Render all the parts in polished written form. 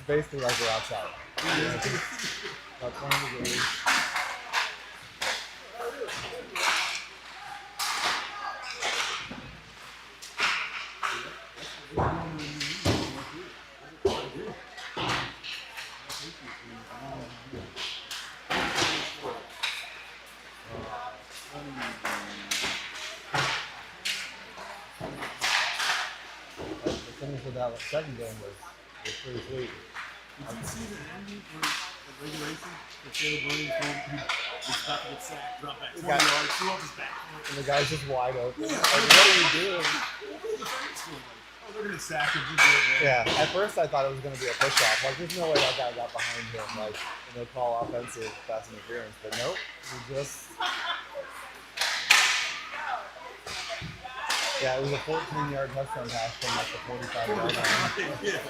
Basically like we're outside. About 20 degrees. The finish of that second game was pretty sweet. Did you see the ending in regulation? The Caleb Williams home, he's about to get sacked, drop back 20 yards, threw off his back. And the guy's just wide open. Yeah. Like, what are you doing? Oh, they're going to sack him. Yeah, at first I thought it was going to be a push-off. Like, there's no way that guy got behind him, like, and they'll call offensive pass interference. But nope, he just... Yeah, it was a 14-yard touchdown pass from like the 45-yard line.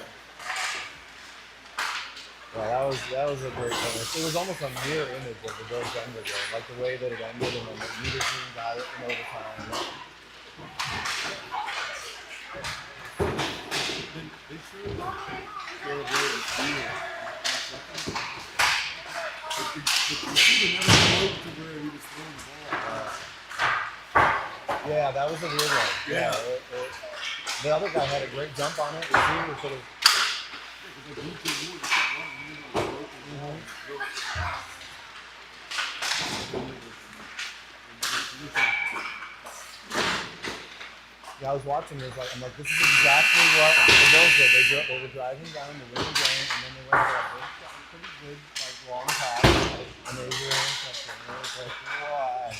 Yeah, that was a great finish. It was almost a mirror image of the Bills Denver game, like the way that it ended, and then neither team got it in overtime. They showed Caleb Williams here. The receiver never moved to where he was throwing the ball. Yeah, that was a weird one. Yeah. The other guy had a great jump on it. The receiver sort of. Yeah, I was watching this. I'm like, this is exactly what the Bills did. They were driving down the winning game, and then they went for a pretty good, like, long pass, and they were intercepted. And I was like, why?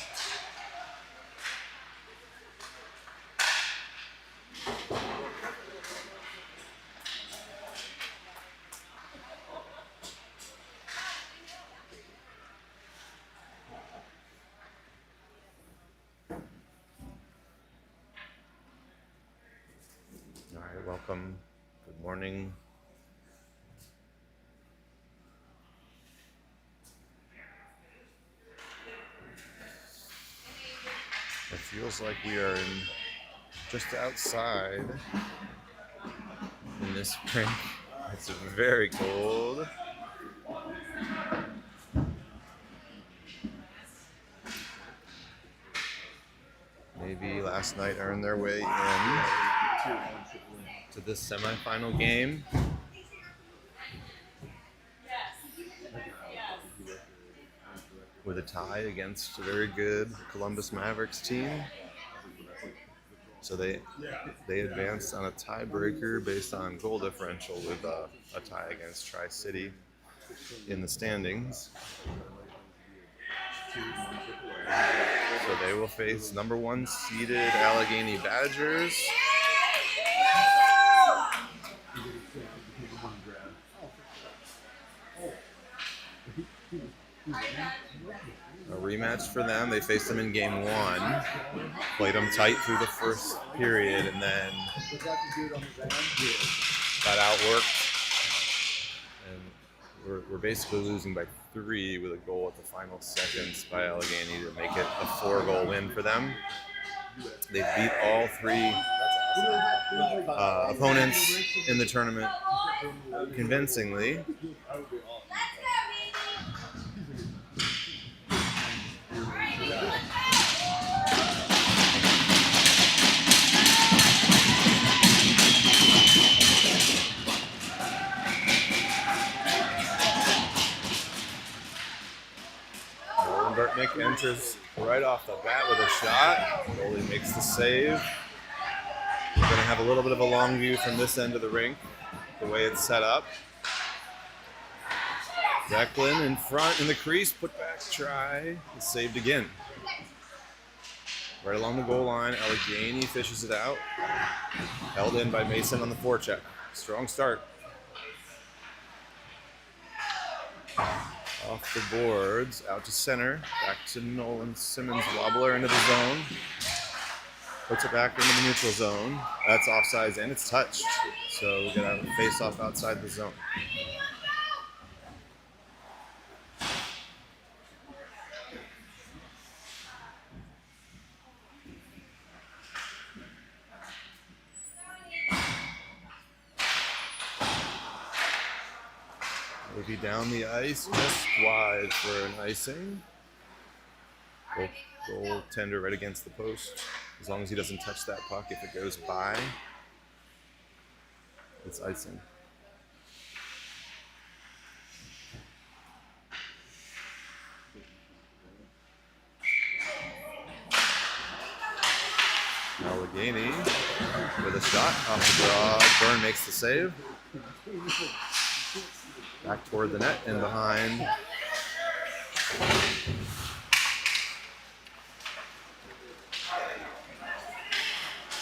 All right, welcome. Good morning. It feels like we are just outside in this spring. It's very cold. Maybe last night earned their way in to this semifinal game. With a tie against a very good Columbus Mavericks team. So they advanced on a tiebreaker based on goal differential with a tie against Tri-City in the standings. So they will face number 1 seeded Allegheny Badgers. A rematch for them. They faced them in game 1, played them tight through the first period, and then got outworked. And we're basically losing by 3 with a goal at the final seconds by Allegheny to make it a 4-goal win for them. They beat all 3 opponents in the tournament convincingly. enters right off the bat with a shot. Goalie makes the save. We're going to have a little bit of a long view from this end of the rink, the way it's set up. Declan in front in the crease, put back try, is saved again. Right along the goal line, Allegheny fishes it out. Held in by Mason on the forecheck. Strong start. Off the boards, out to center, back to Nolan Simmons, wobbler into the zone. Puts it back into the neutral zone. That's offsides and it's touched. So we're gonna have a face-off outside the zone. Movie down the ice, just wide for an icing. Goaltender right against the post. As long as he doesn't touch that puck, if it goes by, it's icing. Allegheny with a shot off the draw. Byrne makes the save. Back toward the net and behind.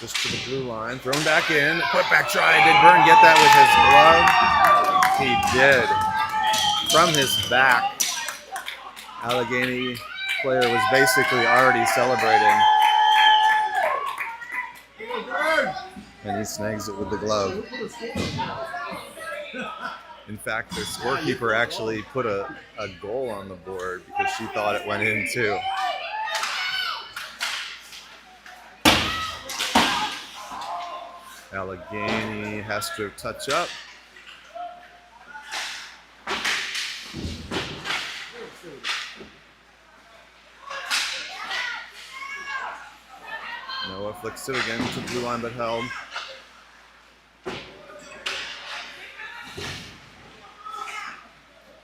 Just to the blue line. Thrown back in. Put back try. Did Byrne get that with his glove? He did. From his back. Allegheny player was basically already celebrating. And he snags it with the glove. In fact, the scorekeeper actually put a goal on the board because she thought it went in too. Allegheny has to touch up. Noah flicks it again to blue line but held.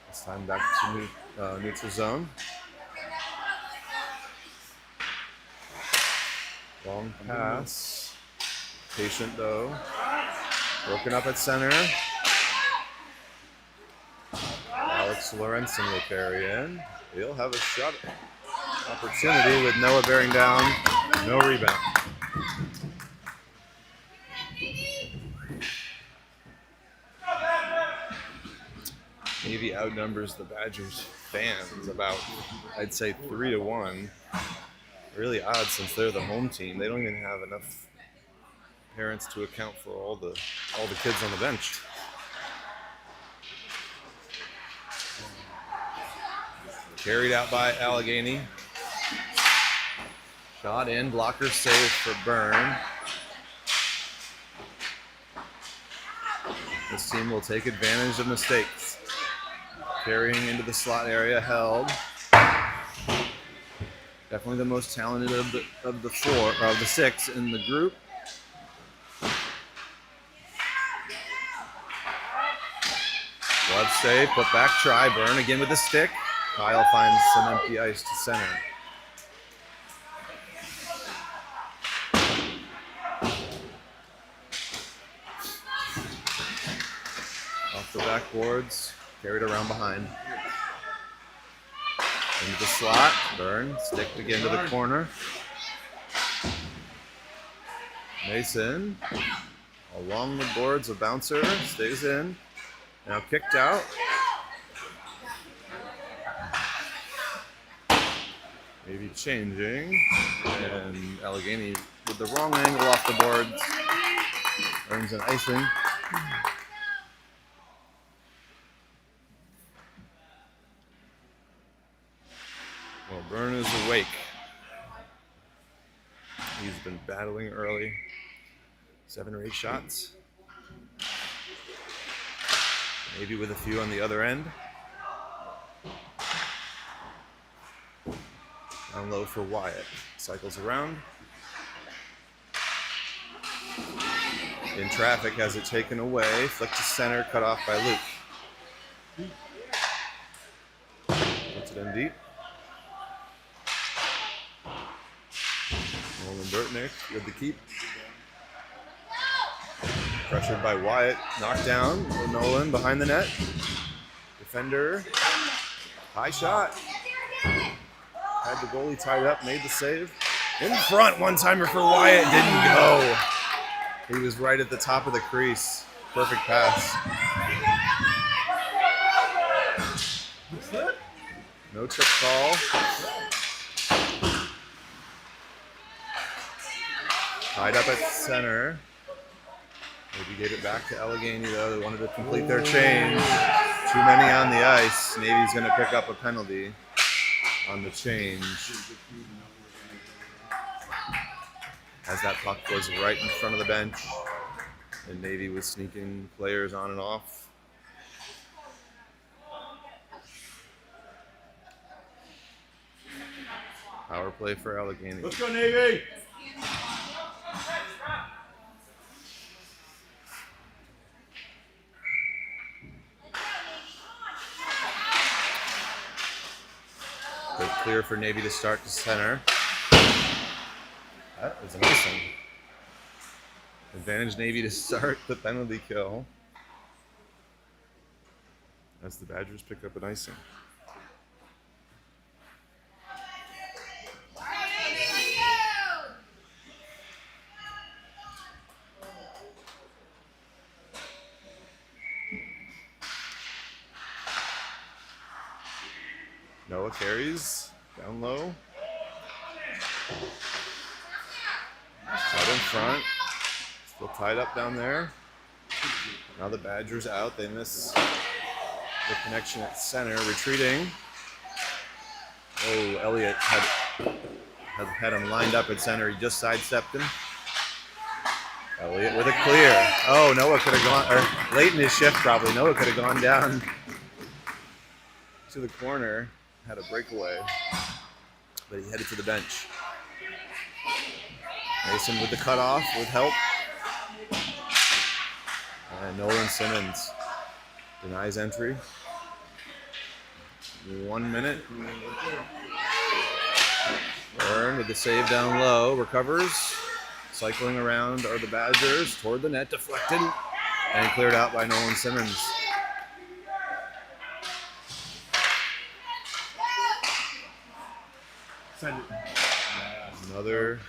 This time back to neutral zone. Long pass. Patient though. Broken up at center. Alex Lorenzen will carry in. He'll have a shot opportunity with Noah bearing down. No rebound. Navy outnumbers the Badgers fans about, I'd say, 3-1. Really odd since they're the home team. They don't even have enough parents to account for all the kids on the bench. Carried out by Allegheny. Shot in, blocker save for Byrne. This team will take advantage of mistakes. Carrying into the slot area, held. Definitely the most talented of the six in the group. Glove save, put back try. Byrne again with the stick. Kyle finds some empty ice to center. Off the backboards, carried around behind. Into the slot, Byrne, sticked again to the corner. Mason, along the boards, a bouncer, stays in. Now kicked out. Maybe changing. And Allegheny with the wrong angle off the boards. Earns an icing. Well, Byrne is awake. He's been battling early. 7 or 8 shots. Maybe with a few on the other end. Down low for Wyatt. Cycles around. In traffic, has it taken away. Flick to center, cut off by Luke. Puts it in deep. Burtnick with the keep. Pressured by Wyatt. Knocked down. Nolan behind the net. Defender. High shot. Had the goalie tied up, made the save. In front, one-timer for Wyatt. Didn't go. He was right at the top of the crease. Perfect pass. No trip call. Tied up at center. Maybe gave it back to Allegheny though. They wanted to complete their change. Too many on the ice. Navy's going to pick up a penalty on the change. As that puck was right in front of the bench. And Navy was sneaking players on and off. Power play for Allegheny. Let's go, Navy! Good clear for Navy to start to center. That was an icing. Advantage Navy to start the penalty kill. As the Badgers pick up an icing. Noah carries down low. Out in front. Still tied up down there. Now the Badgers out. They miss the connection at center. Retreating. Oh, Elliott had him lined up at center. He just sidestepped him. Elliott with a clear. Oh, Noah could have gone, or late in his shift probably, Noah could have gone down to the corner. Had a breakaway, but he headed to the bench. Mason with the cutoff with help. And Nolan Simmons denies entry. 1 minute. Byrne with the save down low, recovers. Cycling around are the Badgers toward the net, deflected, and cleared out by Nolan Simmons. Another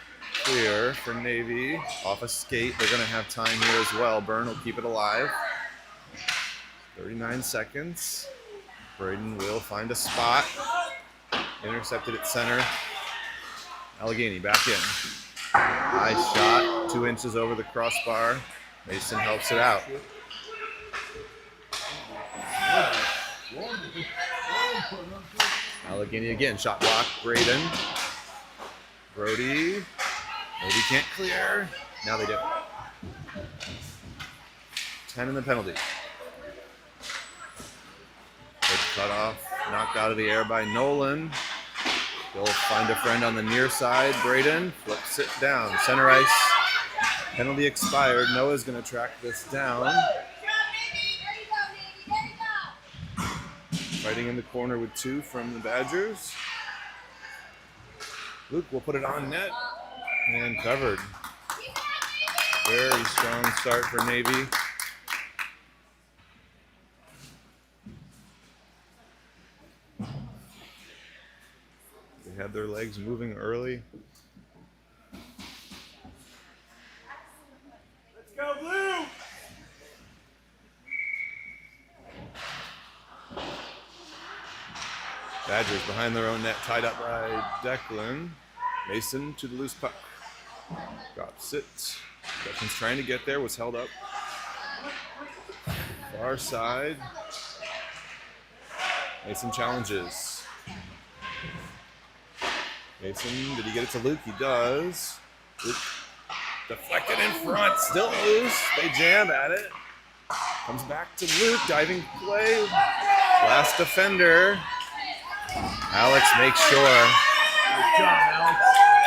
clear for Navy. Off a skate. They're going to have time here as well. Byrne will keep it alive. 39 seconds. Braden will find a spot. Intercepted at center. Allegheny back in. High shot. 2 inches over the crossbar. Mason helps it out. Allegheny again. Shot block. Braden. Brody. Maybe can't clear. Now they do. 10 in the penalty. Good cut off. Knocked out of the air by Nolan. He'll find a friend on the near side. Braden flips it down. Center ice. Penalty expired. Noah's going to track this down. Fighting in the corner with 2 from the Badgers. Luke will put it on net and covered. Very strong start for Navy. They had their legs moving early. Let's go, Blue! Badgers behind their own net, tied up by Declan. Mason to the loose puck. Drops it. Declan's trying to get there, was held up. Far side. Mason challenges. Mason, did he get it to Luke? He does. Luke deflected in front, still loose. They jam at it. Comes back to Luke, diving play. Last defender. Alex makes sure. Good job, Alex.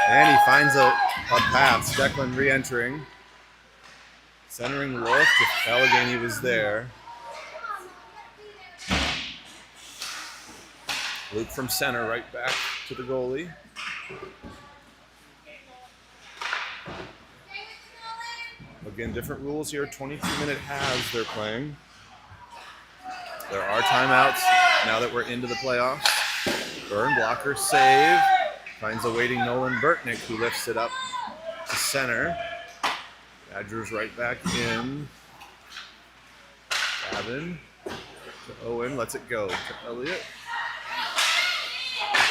And he finds a pass. Declan re-entering. Centering look if Allegheny was there. Luke from center right back to the goalie. Again, different rules here. 22-minute halves they're playing. There are timeouts now that we're into the playoffs. Burn blocker save. Finds a waiting Nolan Burtnick who lifts it up to center. Badgers right back in. Gavin to Owen, lets it go to Elliott.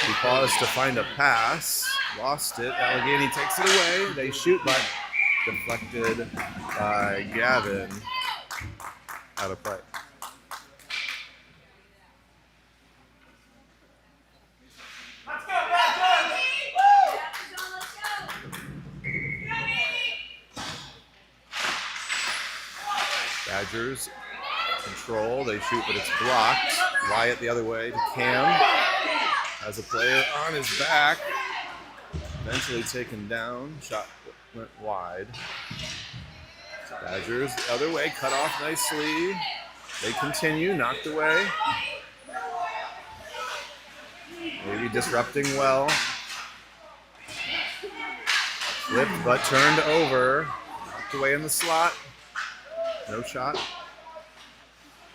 He paused to find a pass, lost it. Allegheny takes it away. They shoot, but deflected by Gavin out of play. Badgers control, they shoot, but it's blocked. Wyatt the other way to Cam. Has a player on his back. Eventually taken down. Shot went wide. Badgers the other way, cut off nicely. They continue, knocked away. Maybe disrupting well. Flipped but turned over. Knocked away in the slot. No shot.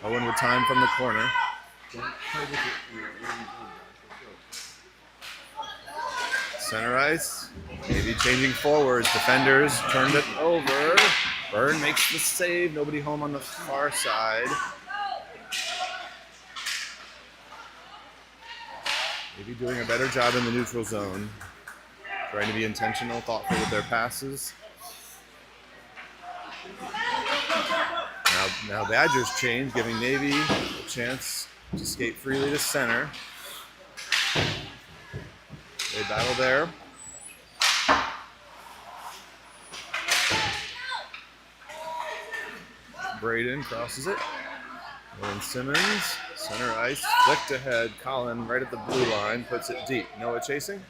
Owen with time from the corner. Center ice. Maybe changing forwards. Defenders turned it over. Byrne makes the save. Nobody home on the far side. Maybe doing a better job in the neutral zone. Trying to be intentional, thoughtful with their passes. Now Badgers change, giving Navy a chance to skate freely to center. They battle there. Braden crosses it. Owen Simmons, center ice, flicked ahead. Colin right at the blue line, puts it deep. Noah chasing.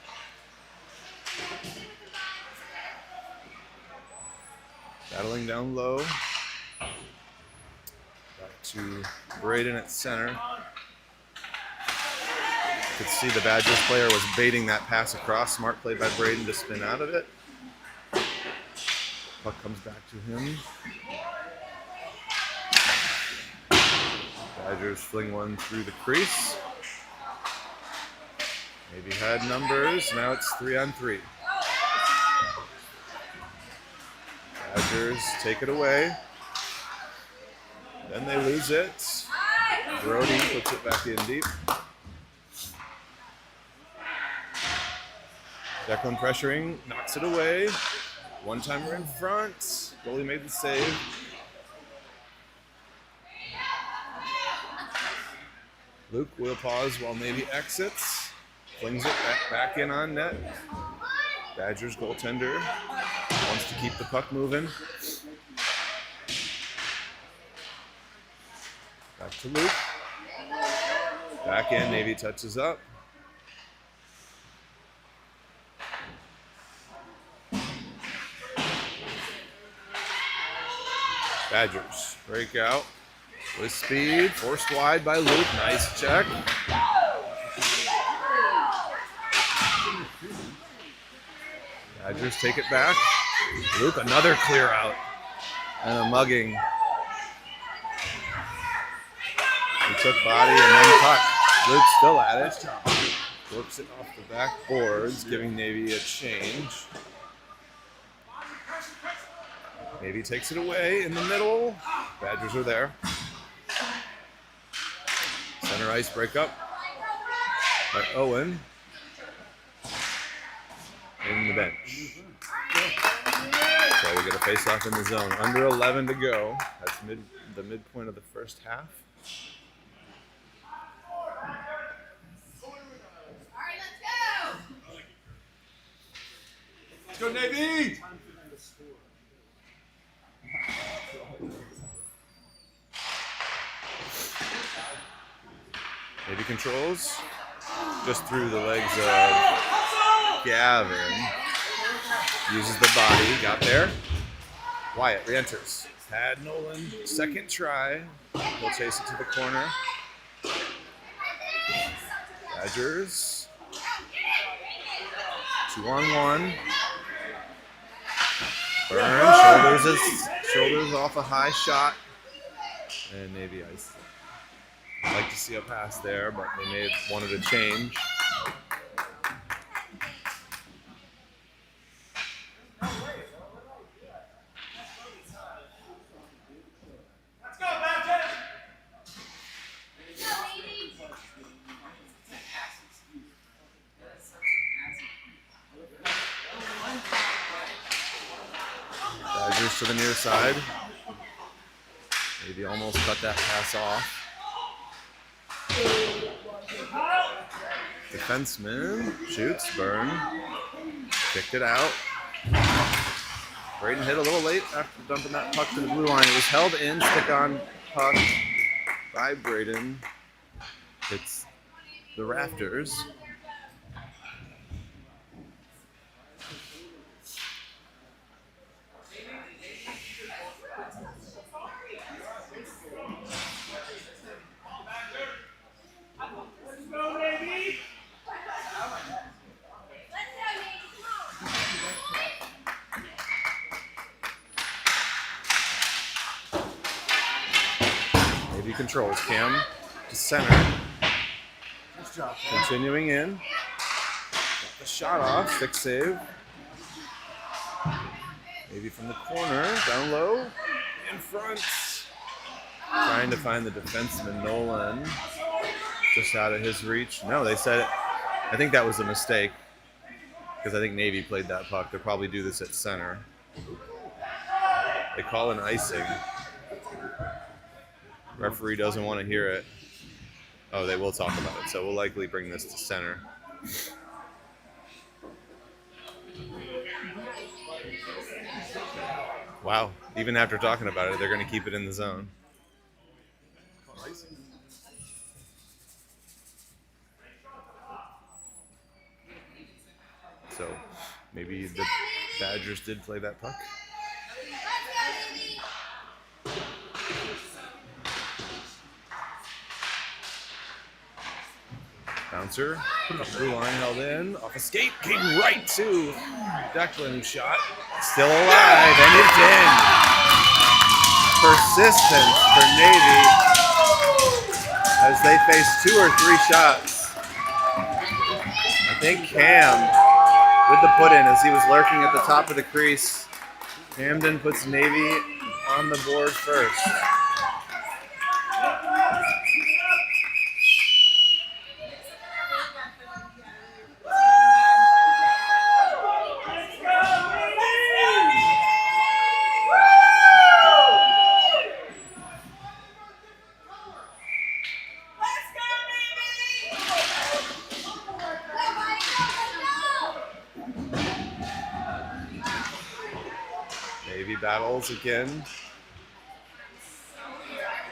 Battling down low. Back to Braden at center. Could see the Badgers player was baiting that pass across. Smart play by Braden to spin out of it. Puck comes back to him. Badgers fling one through the crease. Maybe had numbers. Now it's 3-on-3. Badgers take it away. Then they lose it. Brody puts it back in deep. Declan pressuring, knocks it away. One-timer in front. Goalie made the save. Luke will pause while Navy exits. Flings it back in on net. Badgers goaltender wants to keep the puck moving. Back to Luke. Back in, Navy touches up. Badgers break out with speed, forced wide by Luke. Nice check. Badgers take it back. Luke, another clear out. And a mugging. He took body and then puck. Luke still at it. Works it off the back boards, giving Navy a change. Navy takes it away in the middle. Badgers are there. Center ice breakup by Owen. In the bench. So we get a face-off in the zone. Under 11 to go. That's the midpoint of the first half. Let's go, Navy! Navy controls. Just through the legs of Gavin. Uses the body. Got there. Wyatt re-enters. Had Nolan. Second try. He'll chase it to the corner. Badgers. 2-on-1. Burn shoulders off a high shot, and Navy iced it. I'd like to see a pass there, but they may have wanted a change. Badgers to the near side. Maybe almost cut that pass off. Defenseman shoots, burn, kicked it out. Braden hit a little late after dumping that puck to the blue line. It was held in, stick on puck by Braden. Hits the rafters. Maybe controls Cam to center. Nice job. Continuing in. Got the shot off, stick save. Maybe from the corner, down low, in front. Trying to find the defenseman, Nolan. Just out of his reach. No, they said, I think that was a mistake. Because I think Navy played that puck. They'll probably do this at center. They call an icing. Referee doesn't want to hear it. Oh, they will talk about it. So we'll likely bring this to center. Wow. Even after talking about it, they're going to keep it in the zone. So maybe the Badgers did play that puck. Bouncer, blue line held in, off a skate, came right to Declan shot. Still alive, and it's in. Persistence for Navy as they face 2 or 3 shots. I think Cam with the put in as he was lurking at the top of the crease. Camden puts Navy on the board first. Navy battles again.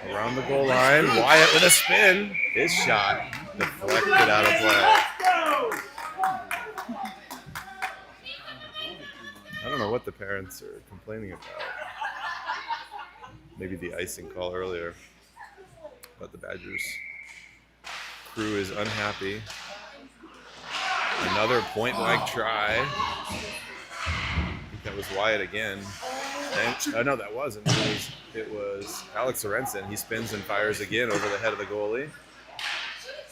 Around the goal line. Wyatt with a spin. His shot deflected out of play. I don't know what the parents are complaining about. Maybe the icing call earlier. But the Badgers crew is unhappy. Another point-blank try. That was Wyatt again. And, no, that wasn't. It was Alex Sorensen. He spins and fires again over the head of the goalie.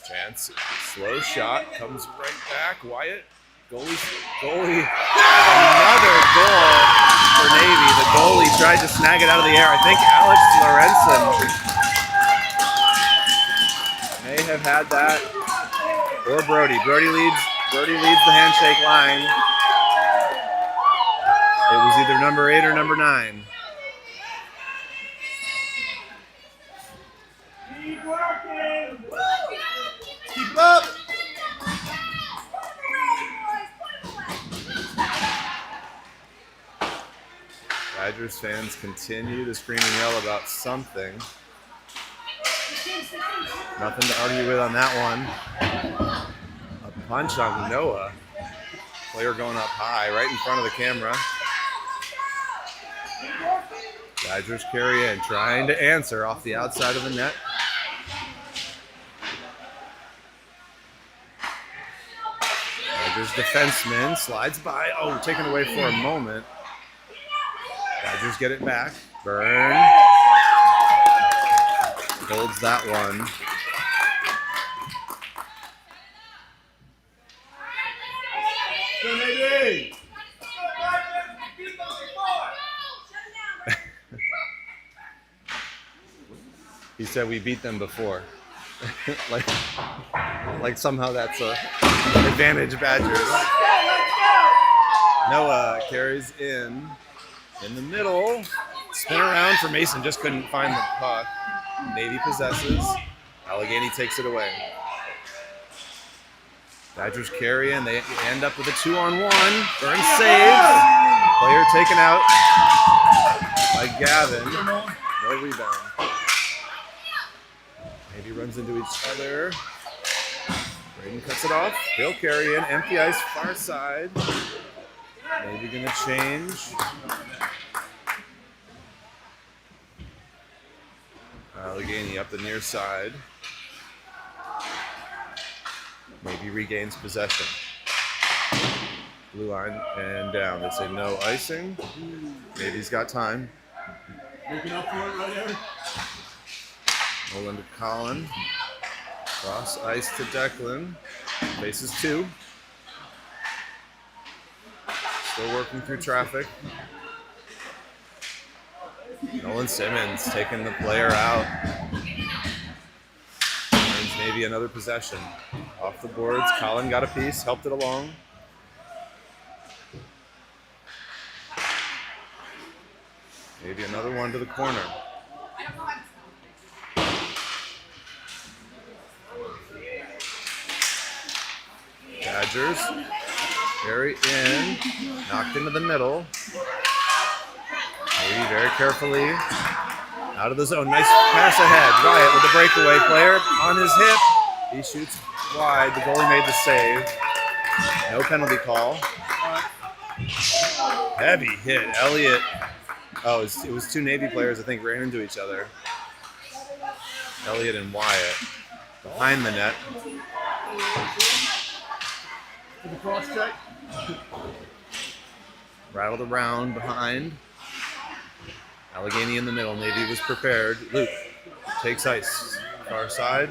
Chance. Slow shot. Comes right back. Wyatt. Goalie. Another goal for Navy. The goalie tried to snag it out of the air. I think Alex Sorensen may have had that. Or Brody. Brody leads the handshake line. It was either number 8 or number 9. Keep working. Keep up. Badgers fans continue to scream and yell about something. Nothing to argue with on that one. A punch on Noah. Player going up high, right in front of the camera. Badgers carry in, trying to answer off the outside of the net. Badgers defenseman slides by. Oh, taken away for a moment. Badgers get it back. Burn holds that one. Go, Navy! He said we beat them before. like somehow that's a advantage Badgers. Noah carries in the middle. Spin around for Mason, just couldn't find the puck. Navy possesses. Allegheny takes it away. Badgers carry in. They end up with a 2-on-1. Burns saves. Player taken out by Gavin. No rebound. Navy runs into each other. Braden cuts it off. He'll carry in. Empty ice, far side. Navy gonna change. Allegheny up the near side. Navy regains possession. Blue line and down. They say no icing. Navy's got time. Making up for it right there. Nolan to Colin. Cross ice to Declan. Faces 2. Still working through traffic. Nolan Simmons taking the player out. Brings Navy another possession. Off the boards. Colin got a piece, helped it along. Maybe another one to the corner. Badgers carry in, knocked into the middle. Maybe very carefully out of the zone. Nice pass ahead. Wyatt with the breakaway player on his hip. He shoots wide. The goalie made the save. No penalty call. Heavy hit. Elliott. Oh, it was 2 Navy players, I think, ran into each other. Elliott and Wyatt behind the net. For the cross check. Rattled around behind. Allegheny in the middle. Navy was prepared. Luke takes ice. Far side.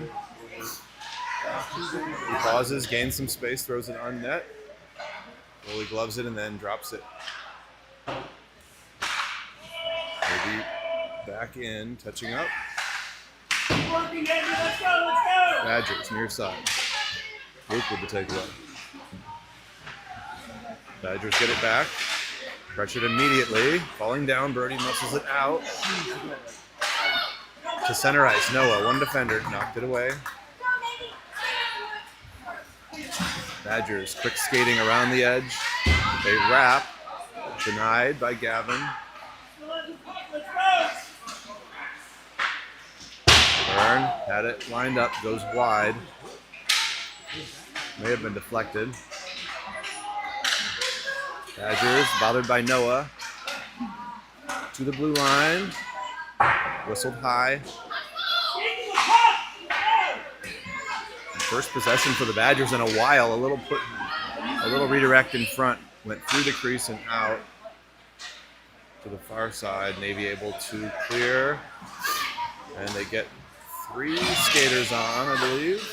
He pauses, gains some space, throws it on net. Goalie gloves it and then drops it. Navy back in, touching up. Badgers near side. Luke with the takeaway. Badgers get it back. Pressured immediately. Falling down. Brody muscles it out. To center ice. Noah, one defender. Knocked it away. Badgers quick skating around the edge. They wrap. Denied by Gavin. Byrne had it lined up. Goes wide. May have been deflected. Badgers, bothered by Noah, to the blue line, whistled high. First possession for the Badgers in a while. A little redirect in front, went through the crease and out to the far side. Navy able to clear, and they get 3 skaters on, I believe.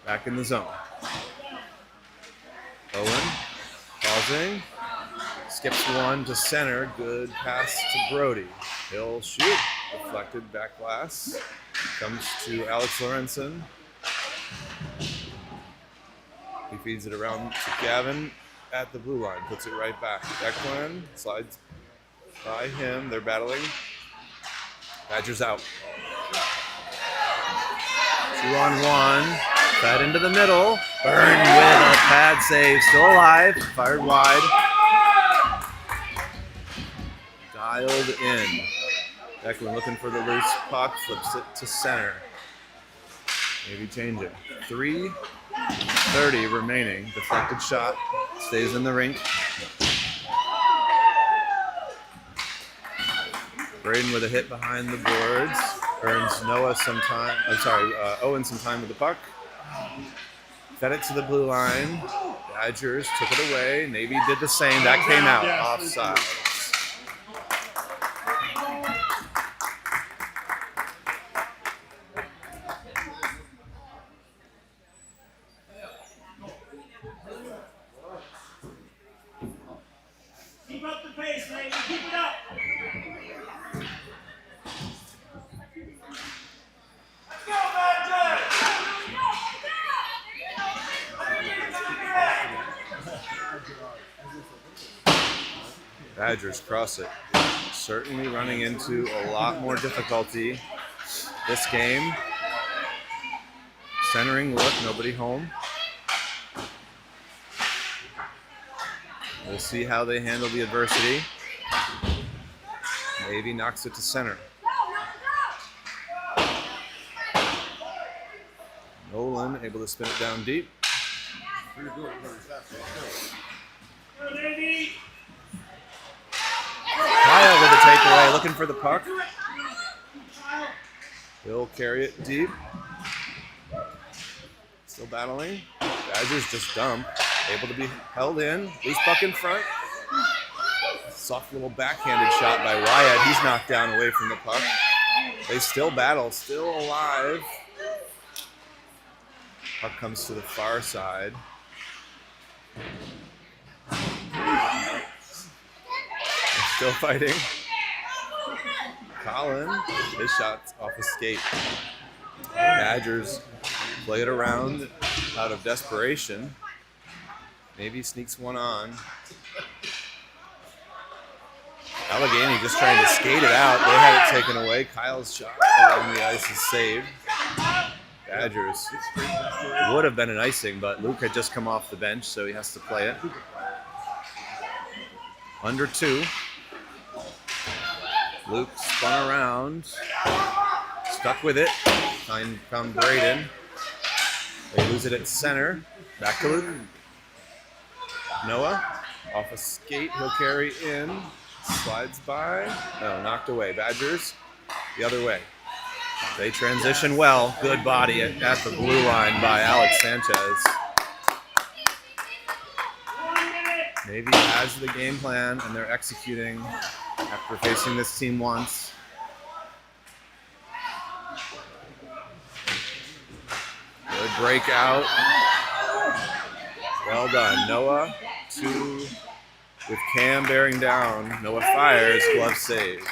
Back in the zone. Owen. Pausing, skips one to center, good pass to Brody. He'll shoot, deflected back glass. Comes to Alex Lorenzen. He feeds it around to Gavin at the blue line, puts it right back. Declan slides by him, they're battling. Badgers out. 2-on-1. Fed into the middle. Byrne with a pad save. Still alive. Fired wide. Dialed in. Declan looking for the loose puck. Flips it to center. Maybe change it. 3:30 remaining. Deflected shot. Stays in the rink. Braden with a hit behind the boards. Earns Noah some time. Owen some time with the puck. Fed it to the blue line. Badgers took it away. Navy did the same. That came out. Offside. Keep up the pace, Navy. Keep it up. Let's go, Badger! Badgers cross it. Certainly running into a lot more difficulty this game. Centering look, nobody home. We'll see how they handle the adversity. Navy knocks it to center. Nolan able to spin it down deep. Kyle with a takeaway, looking for the puck. He'll carry it deep. Still battling. Badgers just dump. Able to be held in. Loose puck in front. Soft little backhanded shot by Wyatt. He's knocked down away from the puck. They still battle, still alive. Puck comes to the far side. They're still fighting. Colin, his shot's off a skate. Badgers play it around out of desperation. Maybe sneaks one on. Allegheny just trying to skate it out. They had it taken away. Kyle's shot along the ice is saved. Badgers would have been an icing, but Luke had just come off the bench, so he has to play it. Under 2. Luke spun around, stuck with it, found Braden. They lose it at center. Back to Luke. Noah, off a skate, he'll carry in. Slides by. No, knocked away. Badgers, the other way. They transition well. Good body at the blue line by Alex Sanchez. Navy has the game plan, and they're executing after facing this team once. Good breakout. Well done. Noah, 2 with Cam bearing down. Noah fires, glove save.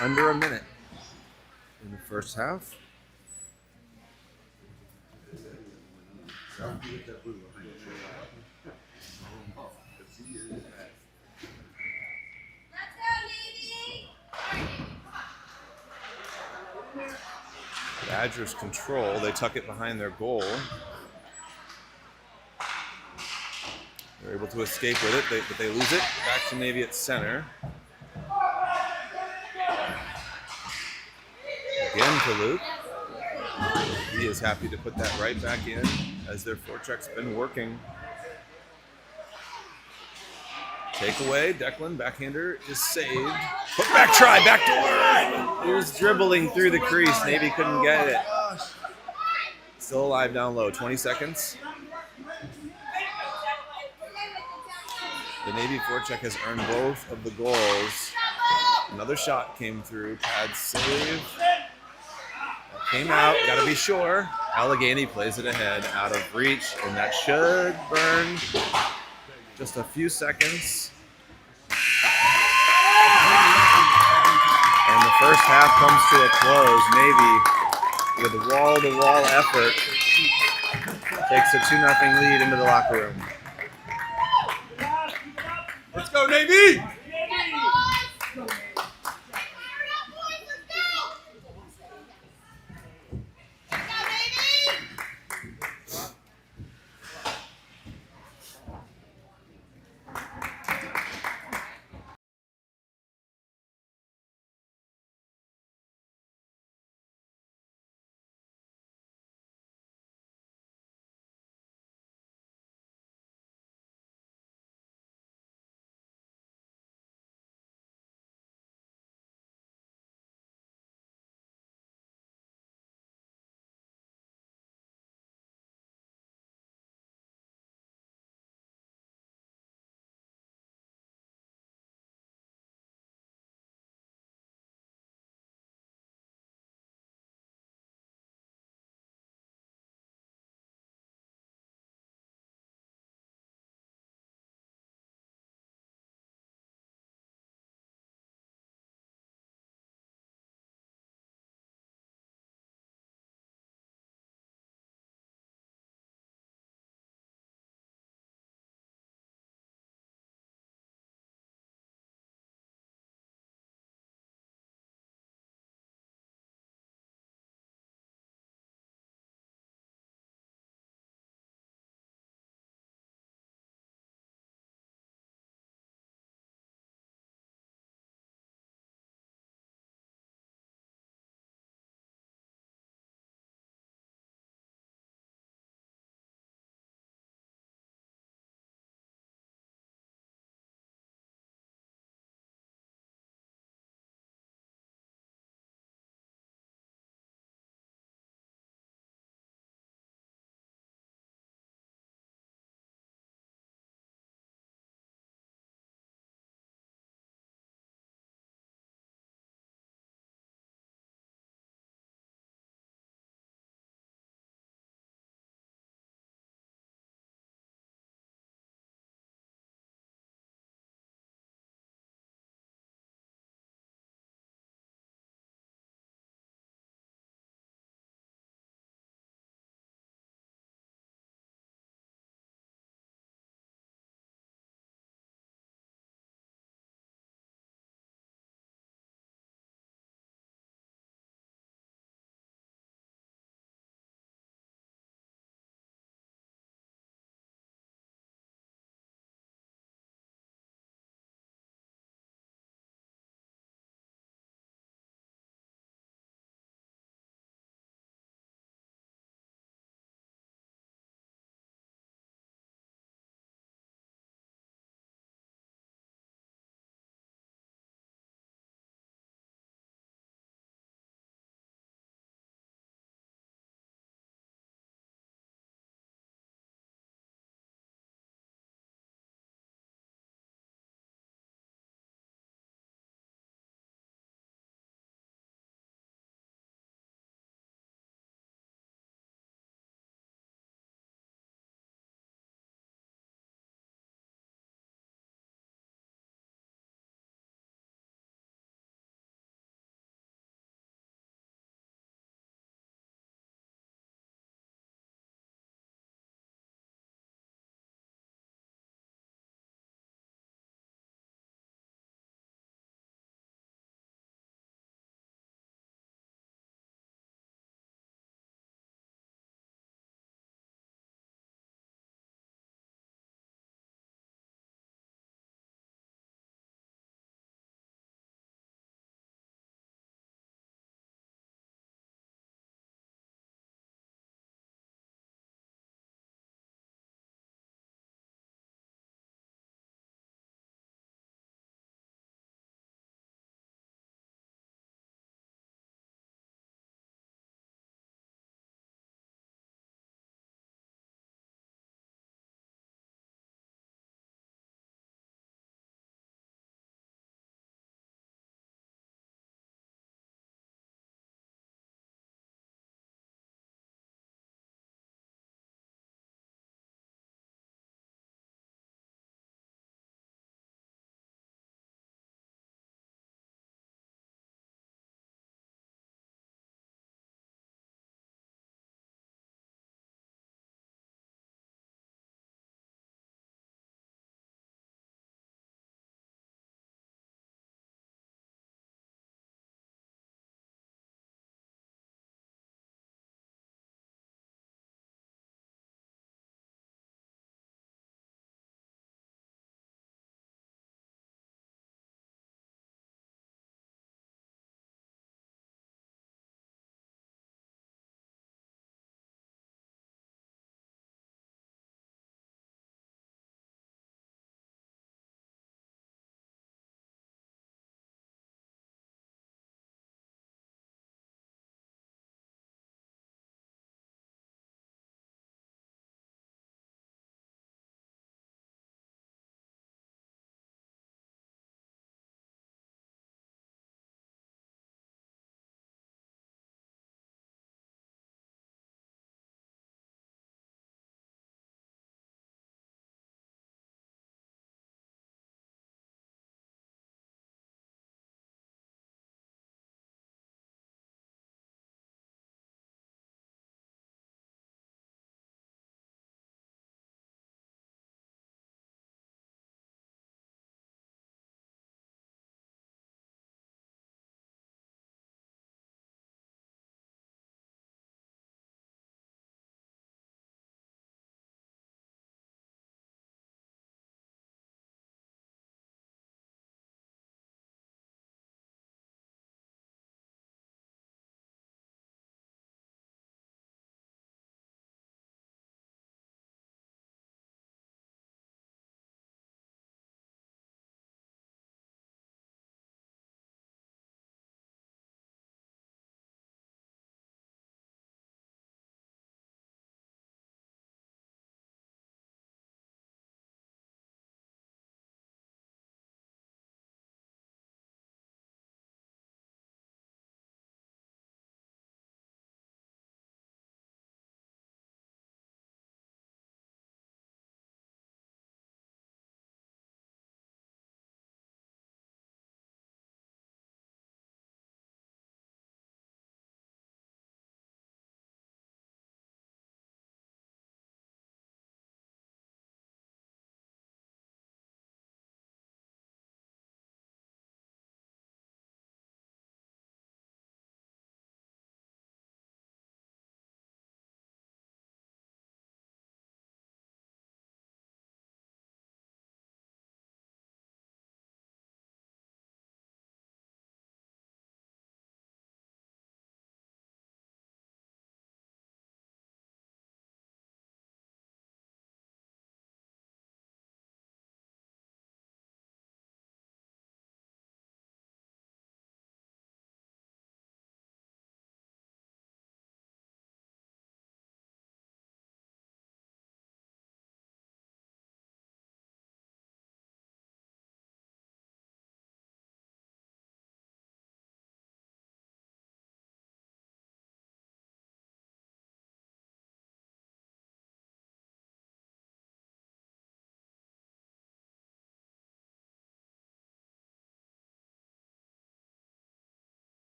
Under a minute in the first half. Badgers control. They tuck it behind their goal. They're able to escape with it, but they lose it. Back to Navy at center. Again to Luke. He is happy to put that right back in as their forecheck's been working. Takeaway, Declan, backhander is saved. Put back try, backdoor! It was dribbling through the crease. Navy couldn't get it. Still alive down low, 20 seconds. The Navy forecheck has earned both of the goals. Another shot came through, pad save. Came out, gotta be sure. Allegheny plays it ahead, out of reach, and that should burn just a few seconds. And the first half comes to a close. Navy, with wall-to-wall effort, takes a 2-0 lead into the locker room. Let's go, Navy!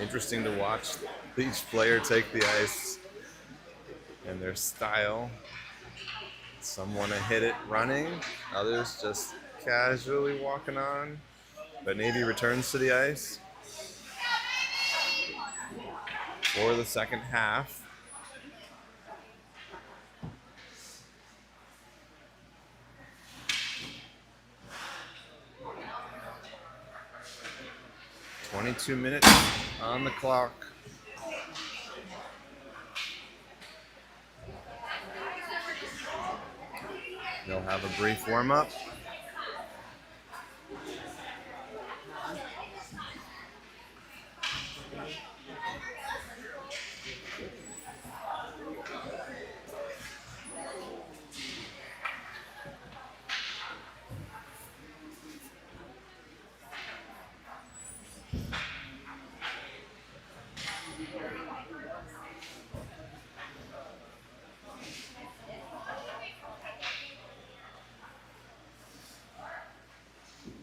Interesting to watch each player take the ice and their style. Some want to hit it running, others just casually walking on. But Navy returns to the ice for the second half. "22 minutes on the clock." They'll have a brief warm-up.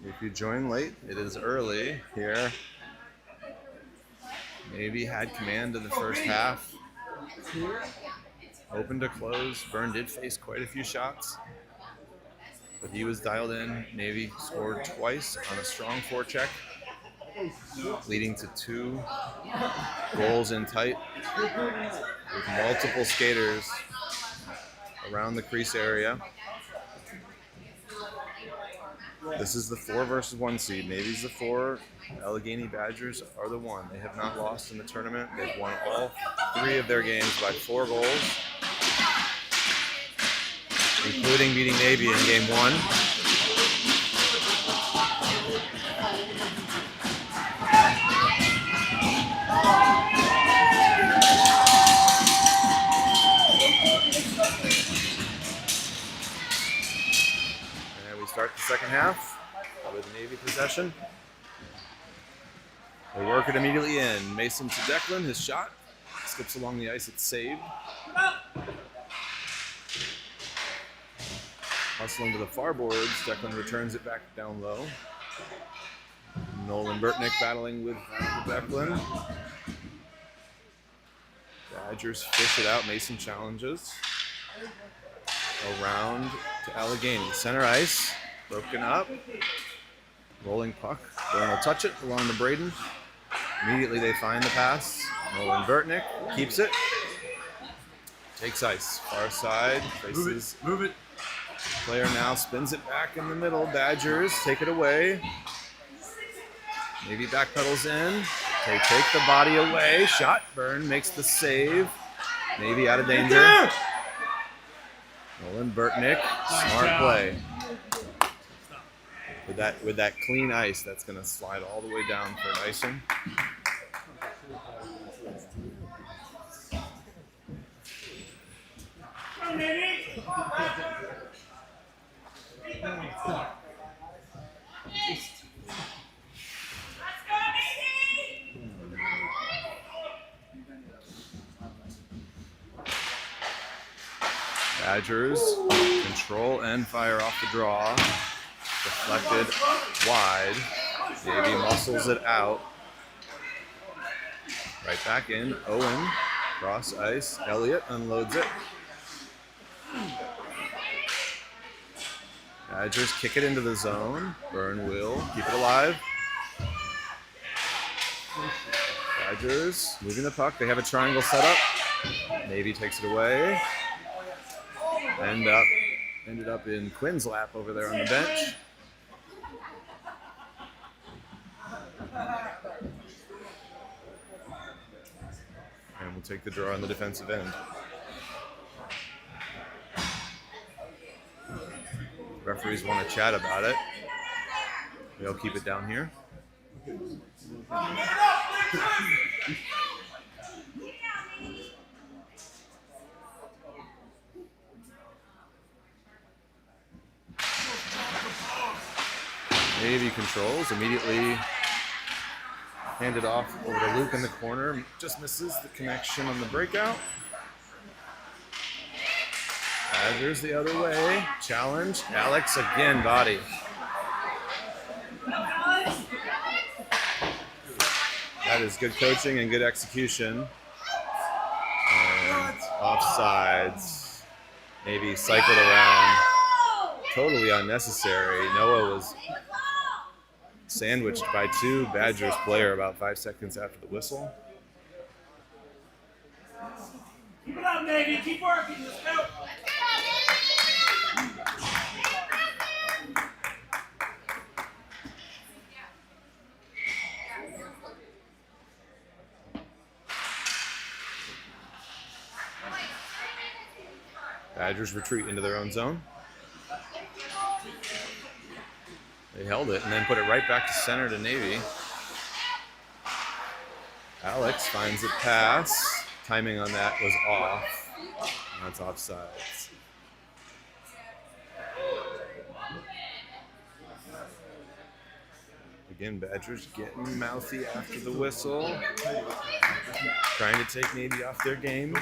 If you join late, it is early here. Navy had command of the first half. Open to close. Byrne did face quite a few shots, but he was dialed in. Navy scored twice on a strong forecheck, leading to 2 goals in tight with multiple skaters around the crease area. This is the 4 versus 1 seed. Navy's the 4. Allegheny Badgers are the 1. They have not lost in the tournament. They've won all 3 of their games by 4 goals, including beating Navy in game 1. And we start the second half with Navy possession. They work it immediately in. Mason to Declan, his shot skips along the ice, it's saved. Hustling to the far boards, Declan returns it back down low. Nolan Burtnick battling with Declan. Badgers fish it out, Mason challenges. Around to Allegheny, center ice, broken up. Rolling puck, Byrne will touch it along to Braden. Immediately they find the pass. Nolan Burtnick keeps it. Takes ice, far side, faces. Move it. Player now spins it back in the middle. Badgers take it away. Maybe backpedals in. They take the body away. Shot. Byrne makes the save. Maybe out of danger. Nolan Burtnick, smart play. With that clean ice, that's going to slide all the way down for an icing. Badgers control and fire off the draw. Deflected wide. Navy muscles it out. Right back in. Owen. Cross ice. Elliott unloads it. Badgers kick it into the zone. Byrne will keep it alive. Badgers moving the puck. They have a triangle set up. Navy takes it away. Ended up in Quinn's lap over there on the bench. And we'll take the draw on the defensive end. Referees want to chat about it. They'll keep it down here. Navy controls, immediately handed off over to Luke in the corner. Just misses the connection on the breakout. Badgers the other way. Challenge. Alex again, body. That is good coaching and good execution. And offsides. Navy cycled around. Totally unnecessary. Noah was sandwiched by two Badgers player about 5 seconds after the whistle. Keep it up, Navy. Keep working. Let's go. Badgers retreat into their own zone. They held it and then put it right back to center to Navy. Alex finds a pass. Timing on that was off. That's offsides. Again, Badgers getting mouthy after the whistle. Trying to take Navy off their game.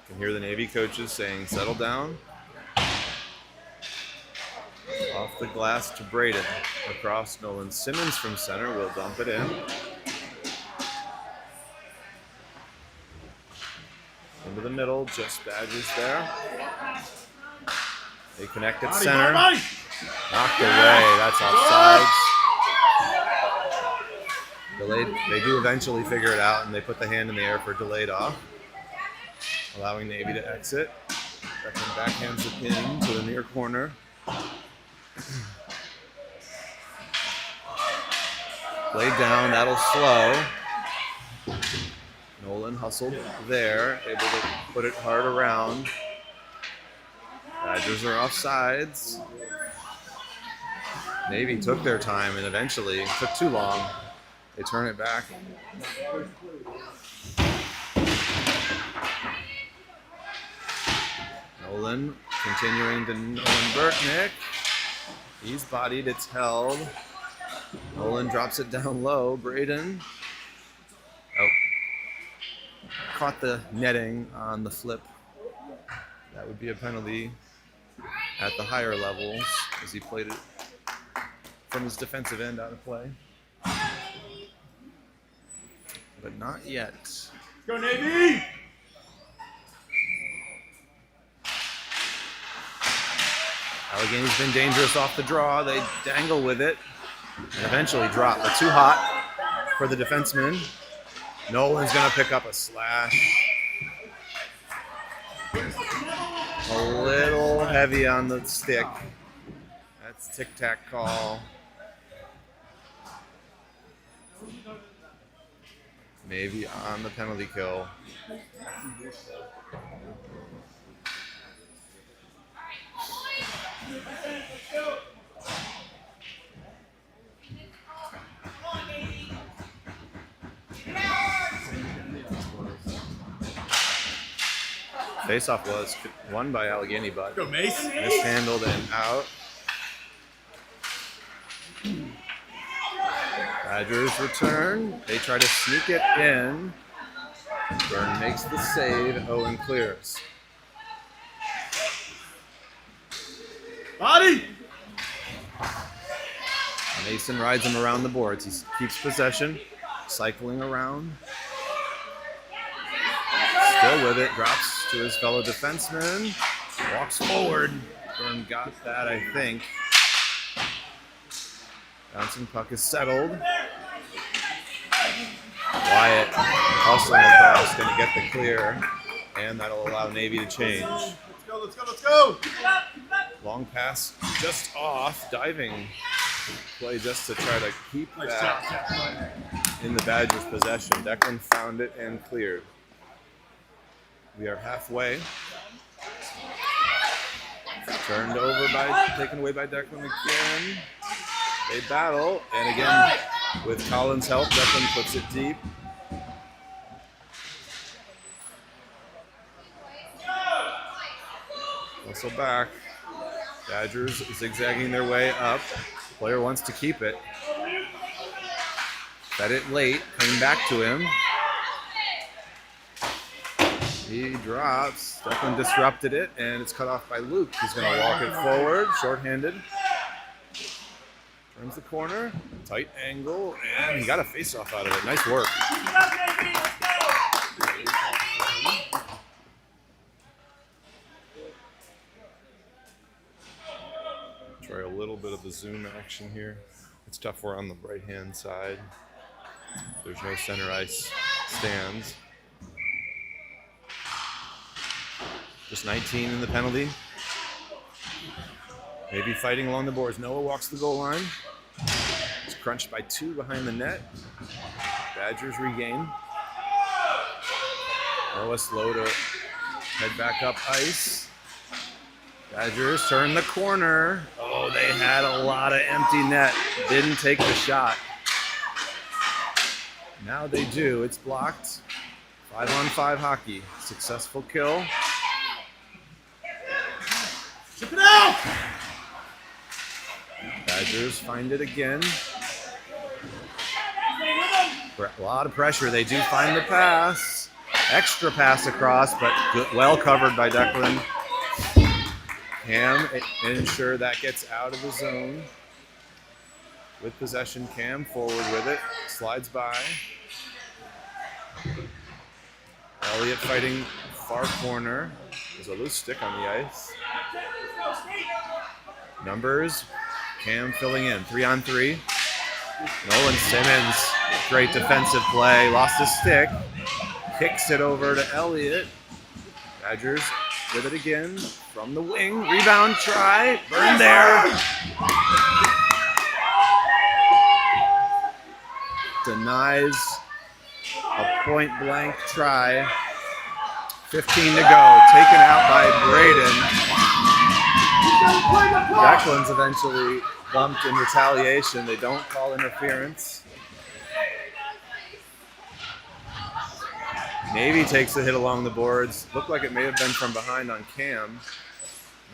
Can hear the Navy coaches saying, settle down. Off the glass to Braden. Across Nolan Simmons from center will dump it in. Into the middle, just Badgers there. They connect at center. Knocked away, that's offsides. Delayed. They do eventually figure it out and they put the hand in the air for delayed off, allowing Navy to exit. Beckman backhands the pin to the near corner. Laid down, that'll slow. Nolan hustled there, able to put it hard around. Badgers are offsides. Navy took their time and eventually took too long. They turn it back. Nolan continuing to Nolan Burtnick. He's bodied, it's held. Nolan drops it down low. Braden. Oh. Caught the netting on the flip. That would be a penalty at the higher levels as he played it from his defensive end out of play. But not yet. Let's go, Navy! Allegheny's been dangerous off the draw. They dangle with it and eventually drop, but too hot for the defenseman. Nolan's gonna pick up a slash. A little heavy on the stick. That's tic-tac call. Maybe on the penalty kill. Faceoff was won by Allegheny, but Go, Mace. mishandled and out. Badgers return. They try to sneak it in. Byrne makes the save. Owen clears. Body! Mason rides him around the boards. He keeps possession, cycling around. Still with it, drops to his fellow defenseman. Walks forward. Byrne got that, I think. Bouncing puck is settled. Wyatt hustling across, going to get the clear, and that'll allow Navy to change. Let's go, let's go, let's go! Long pass just off, diving play just to try to keep that in the Badgers' possession. Declan found it and cleared. We are halfway. Turned over taken away by Declan again. They battle, and again, with Collins' help, Declan puts it deep. Also back. Badgers zigzagging their way up. Player wants to keep it. Fed it late, coming back to him. He drops. Declan disrupted it, and it's cut off by Luke. He's going to walk it forward, shorthanded. Turns the corner, tight angle, and he got a face-off out of it. Nice work. Try a little bit of the zoom action here. It's tough. We're on the right-hand side. There's no center ice stands. Just 19 in the penalty. Maybe fighting along the boards. Noah walks the goal line. He's crunched by 2 behind the net. Badgers regain. Noah slow to head back up ice. Badgers turn the corner. Oh, they had a lot of empty net. Didn't take the shot. Now they do. It's blocked. 5-on-5 hockey. Successful kill. Chip it out! Badgers find it again. A lot of pressure. They do find the pass. Extra pass across, but good, well covered by Declan. Cam ensure that gets out of the zone. With possession, Cam forward with it. Slides by. Elliott fighting far corner. There's a loose stick on the ice. Numbers. Cam filling in. 3-on-3. Nolan Simmons. Great defensive play. Lost his stick. Kicks it over to Elliott. Badgers with it again. From the wing. Rebound try. Burn there. Denies a point blank try. 15 to go. Taken out by Braden. Declan's eventually bumped in retaliation. They don't call interference. Navy takes a hit along the boards. Looked like it may have been from behind on Cam.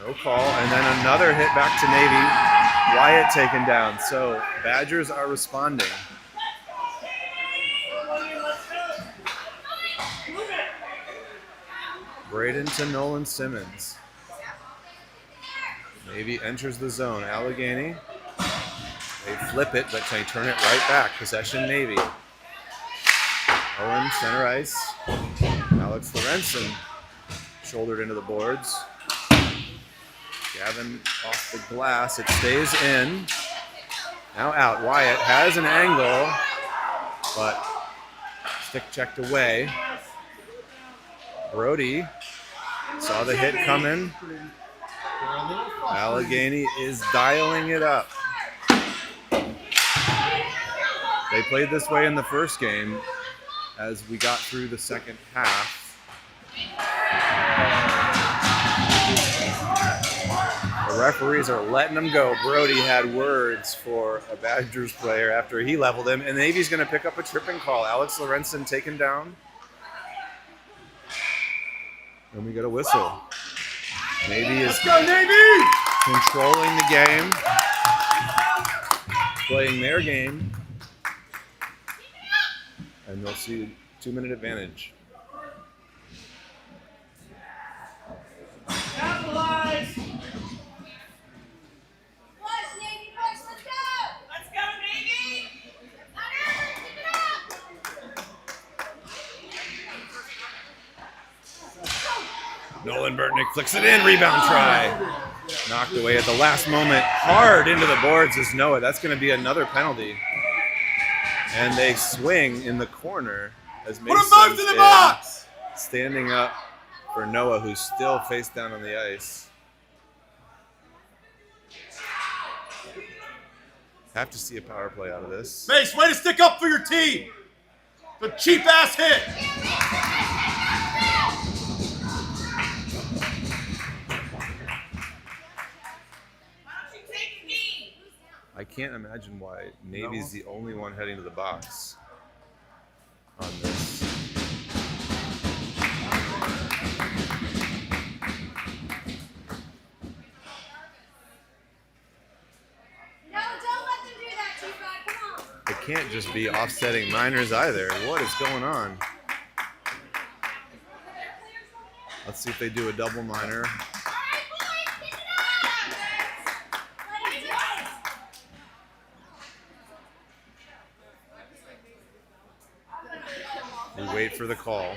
No call. And then another hit back to Navy. Wyatt taken down. So Badgers are responding. Braden to Nolan Simmons. Navy enters the zone. Allegheny. They flip it, but they turn it right back. Possession Navy. Owen, center ice. Alex Lorenzen shouldered into the boards. Gavin off the glass. It stays in. Now out. Wyatt has an angle, but stick checked away. Brody saw the hit coming. Allegheny is dialing it up. They played this way in the first game as we got through the second half. The referees are letting them go. Brody had words for a Badgers player after he leveled him, and Navy's going to pick up a tripping call. Alex Lorenzen taken down. And we get a whistle. Navy is controlling the game, playing their game, and they'll see 2-minute advantage. Capitalize! Push, Navy, push, let's go! Let's go, Navy! Nolan Burtnick flicks it in, rebound try. Knocked away at the last moment, hard into the boards is Noah. That's going to be another penalty. And they swing in the corner as Mason's in the box! Standing up for Noah, who's still face down on the ice. Have to see a power play out of this. Mace, way to stick up for your team. The cheap ass hit. I can't imagine why Navy's the only one heading to the box on this. No, don't let them do that, T-Bag. Come on. It can't just be offsetting minors either. What is going on? Let's see if they do a double minor. We wait for the call.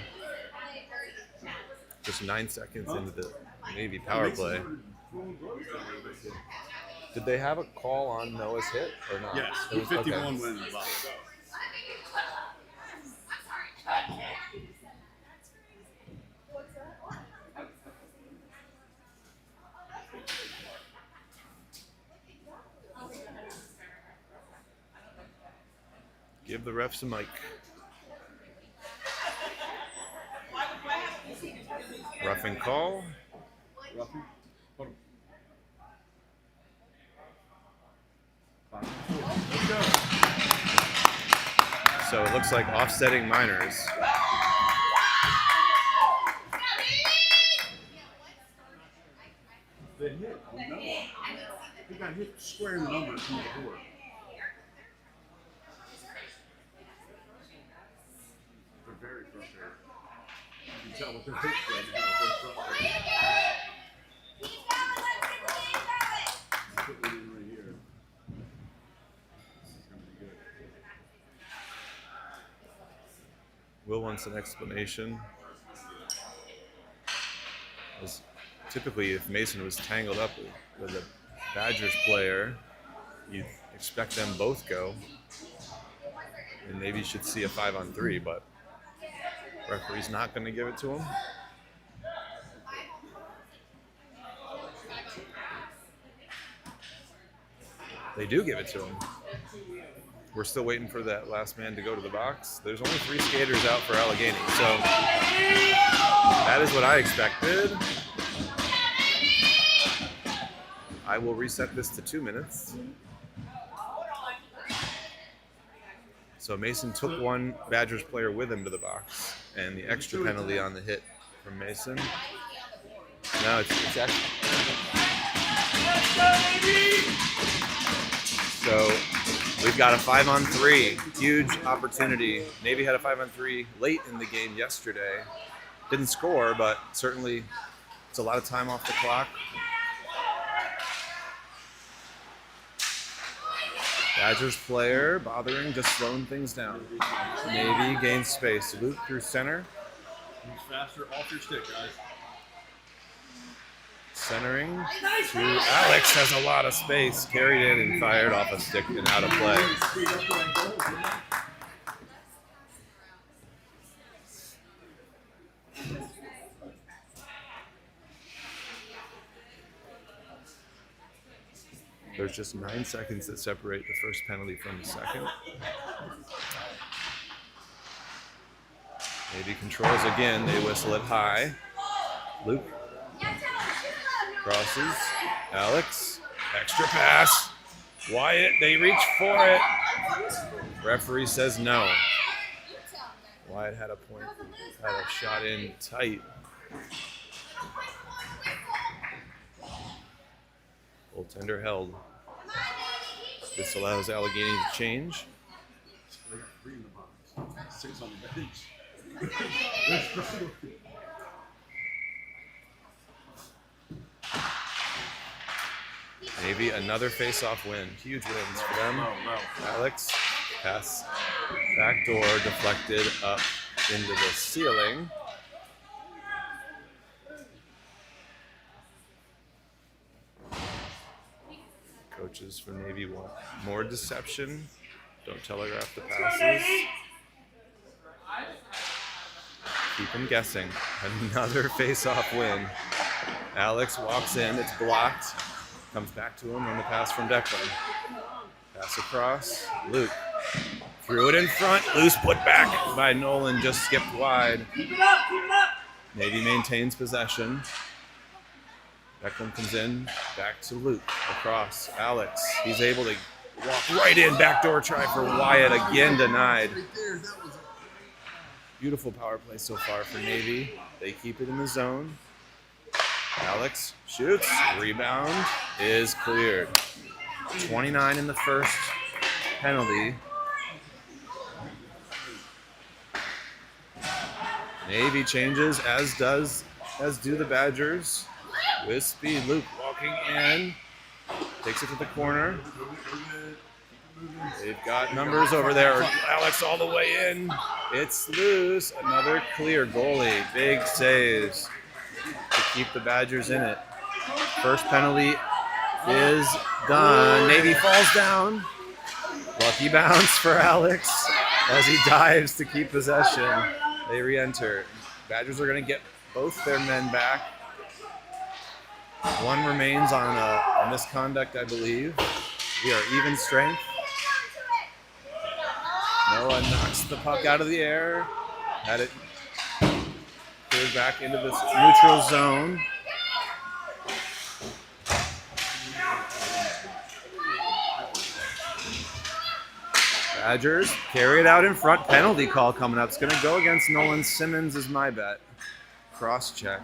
Just 9 seconds into the Navy power play. Did they have a call on Noah's hit or not? Yes, It was 51 okay. wins the box. Give the refs a mic. Roughing call. Roughing. Hold on. Let's go. So it looks like offsetting minors. They hit. We know. He got hit square in the number through the board. They're very frustrated. You can tell what they're hit right now. They're frustrated. Put one in right here. This is going to be good. Will wants an explanation. As typically, if Mason was tangled up with a Badgers player, you'd expect them both go. And maybe you should see a 5-on-3, but referee's not going to give it to him. They do give it to him. We're still waiting for that last man to go to the box. There's only 3 skaters out for Allegheny, so that is what I expected. I will reset this to 2 minutes. So Mason took one Badgers player with him to the box, and the extra penalty on the hit from Mason. No, it's actually. So we've got a 5-on-3, huge opportunity. Navy had a 5-on-3 late in the game yesterday. Didn't score, but certainly it's a lot of time off the clock. Badgers player bothering, just slowing things down. Navy gains space. Luke through center. Who's faster off your stick, guys? Centering to Alex, has a lot of space. Carried in and fired off a stick and out of play. There's just 9 seconds that separate the first penalty from the second. Navy controls again. They whistle it high. Luke crosses. Alex. Extra pass. Wyatt. They reach for it. Referee says no. Wyatt had a point. Had a shot in tight. Goaltender held. This allows Allegheny to change. They got 3 in the box. 6 on the bench. They're struggling. Navy another face-off win. Huge wins for them. Alex pass backdoor deflected up into the ceiling. Coaches for Navy want more deception. Don't telegraph the passes. Keep them guessing. Another face-off win. Alex walks in. It's blocked. Comes back to him on the pass from Declan. Pass across. Luke threw it in front. Loose put back by Nolan. Just skipped wide. Keep it up, keep it up. Navy maintains possession. Declan comes in, back to Luke, across. Alex, he's able to walk right in, backdoor try for Wyatt, again denied. Beautiful power play so far for Navy. They keep it in the zone. Alex shoots, rebound is cleared. 29 in the first penalty. Navy changes, as does as do the Badgers. With speed, Luke walking in. Takes it to the corner. They've got numbers over there. Alex all the way in. It's loose. Another clear goalie. Big saves to keep the Badgers in it. First penalty is done. Navy falls down. Lucky bounce for Alex as he dives to keep possession. They re-enter. Badgers are going to get both their men back. One remains on a misconduct, I believe. We are even strength. Noah knocks the puck out of the air. Had it cleared back into this neutral zone. Badgers carry it out in front. Penalty call coming up. It's going to go against Nolan Simmons is my bet. Cross check.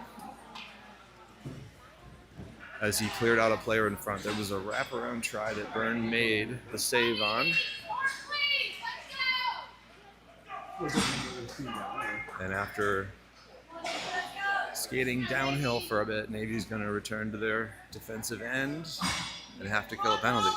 As he cleared out a player in front. There was a wraparound try that Byrne made the save on. And after skating downhill for a bit, Navy's going to return to their defensive end and have to kill a penalty.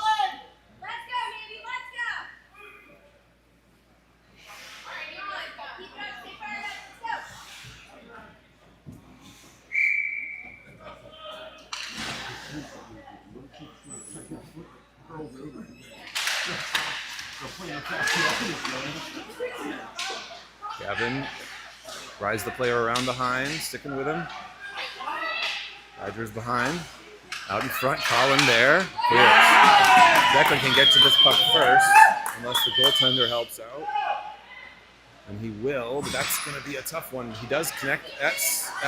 Gavin rides the player around behind, sticking with him. Badgers behind. Out in front, Colin there. Clears. Declan can get to this puck first, unless the goaltender helps out. And he will, but that's going to be a tough one. He does connect at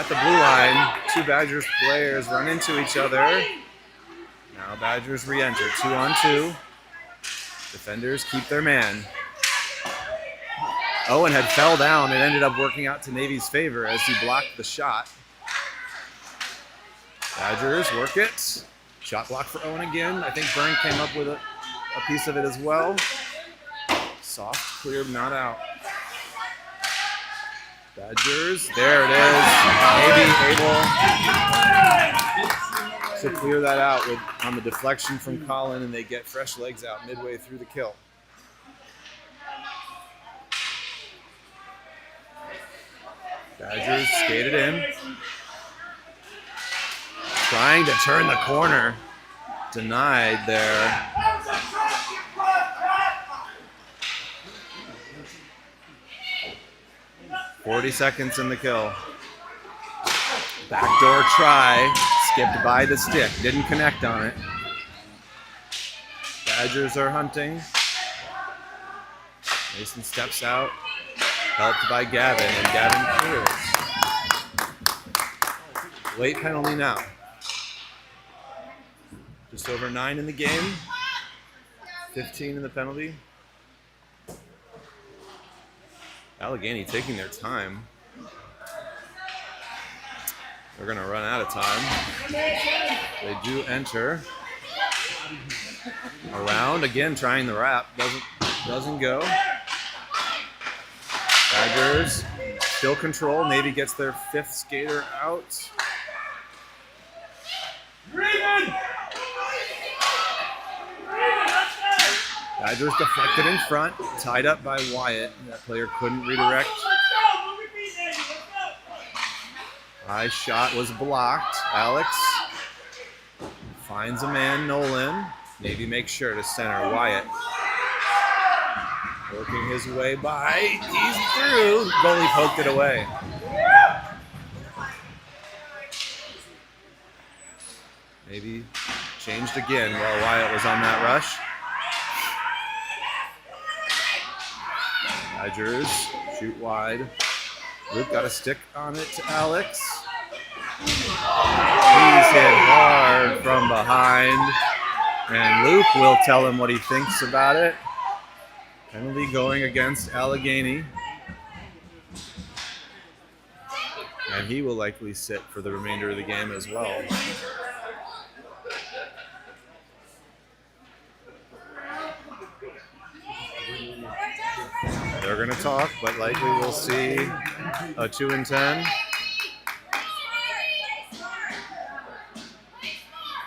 the blue line. Two Badgers players run into each other. Now Badgers re-enter, 2-on-2. Defenders keep their man. Owen had fell down. It ended up working out to Navy's favor as he blocked the shot. Badgers work it. Shot block for Owen again. I think Byrne came up with a piece of it as well. Soft, clear, not out. Badgers, there it is. Navy able to clear that out on the deflection from Colin, and they get fresh legs out midway through the kill. Badgers skated in. Trying to turn the corner. Denied there. .40 seconds in the kill. Backdoor try. Skipped by the stick. Didn't connect on it. Badgers are hunting. Mason steps out. Helped by Gavin, and Gavin clears. Late penalty now. Just over 9 in the game. 15 in the penalty. Allegheny taking their time. They're going to run out of time. They do enter. Around again, trying the wrap. Doesn't go. Badgers still control. Navy gets their 5th skater out. Badgers deflected in front, tied up by Wyatt. That player couldn't redirect. High shot was blocked. Alex finds a man, Nolan. Navy makes sure to center Wyatt. Working his way by. He's through. Goalie poked it away. Navy changed again while Wyatt was on that rush. Badgers shoot wide. Luke got a stick on it to Alex. He's hit hard from behind. And Luke will tell him what he thinks about it. Penalty going against Allegheny. And he will likely sit for the remainder of the game as well. They're going to talk, but likely we'll see a 2-10.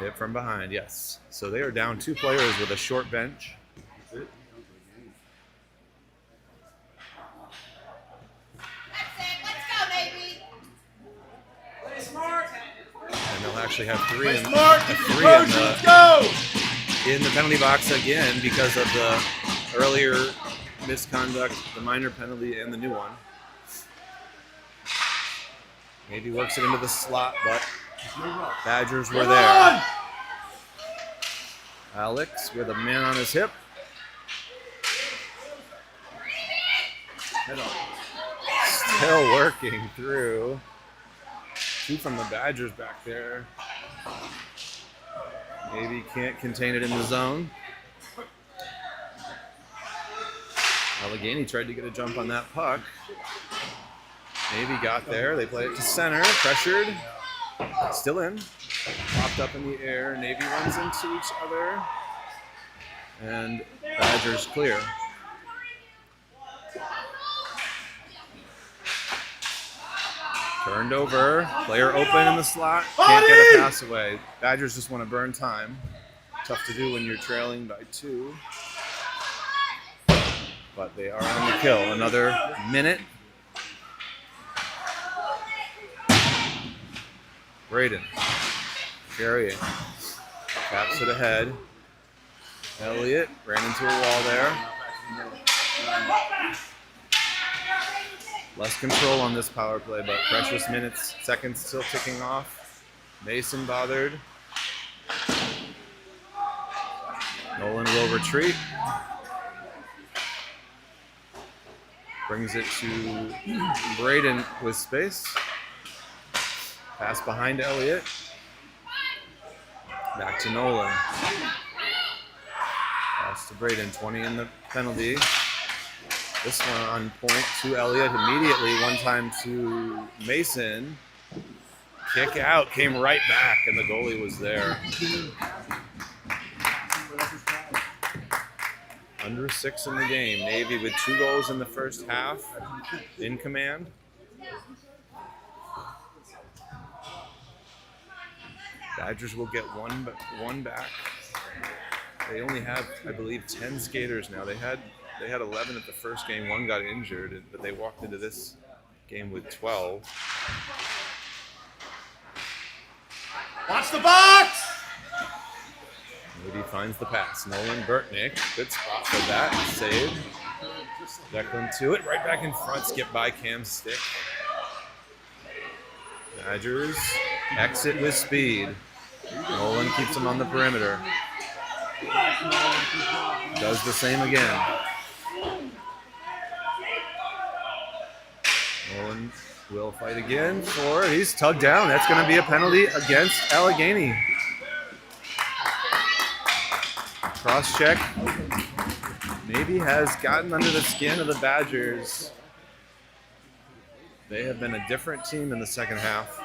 Hit from behind, yes. So they are down 2 players with a short bench. That's it. Let's go, baby. And they'll actually have 3 Play in, smart. a 3 Coach, let's go. in the penalty box again because of the earlier misconduct, the minor penalty, and the new one. Maybe works it into the slot, but Badgers were there. Alex with a man on his hip. Still working through. 2 from the Badgers back there. Maybe can't contain it in the zone. Allegheny tried to get a jump on that puck. Maybe got there. They play it to center. Pressured. Still in. Popped up in the air. Navy runs into each other. And Badgers clear. Turned over. Player open in the slot. Can't get a pass away. Badgers just want to burn time. Tough to do when you're trailing by 2. But they are on the kill. Another minute. Braden carrying. Taps it ahead. Elliott ran into a wall there. Less control on this power play, but precious minutes, seconds still ticking off. Mason bothered. Nolan will retreat. Brings it to Braden with space. Pass behind Elliott. Back to Nolan. Pass to Braden, 20 in the penalty. This one on point to Elliott immediately, one time to Mason. Kick out, came right back, and the goalie was there. Under 6 in the game. Navy with 2 goals in the first half, in command. Badgers will get one back. They only have, I believe, 10 skaters now. They had 11 at the first game. 1 got injured, but they walked into this game with 12. Watch the box. Maybe finds the pass. Nolan Burtnick, good spot for that. Save. Declan to it, right back in front. Skip by Cam's stick. Badgers exit with speed. Nolan keeps him on the perimeter. Does the same again. Nolan will fight again for it. He's tugged down. That's going to be a penalty against Allegheny. Cross check. Maybe has gotten under the skin of the Badgers. They have been a different team in the second half.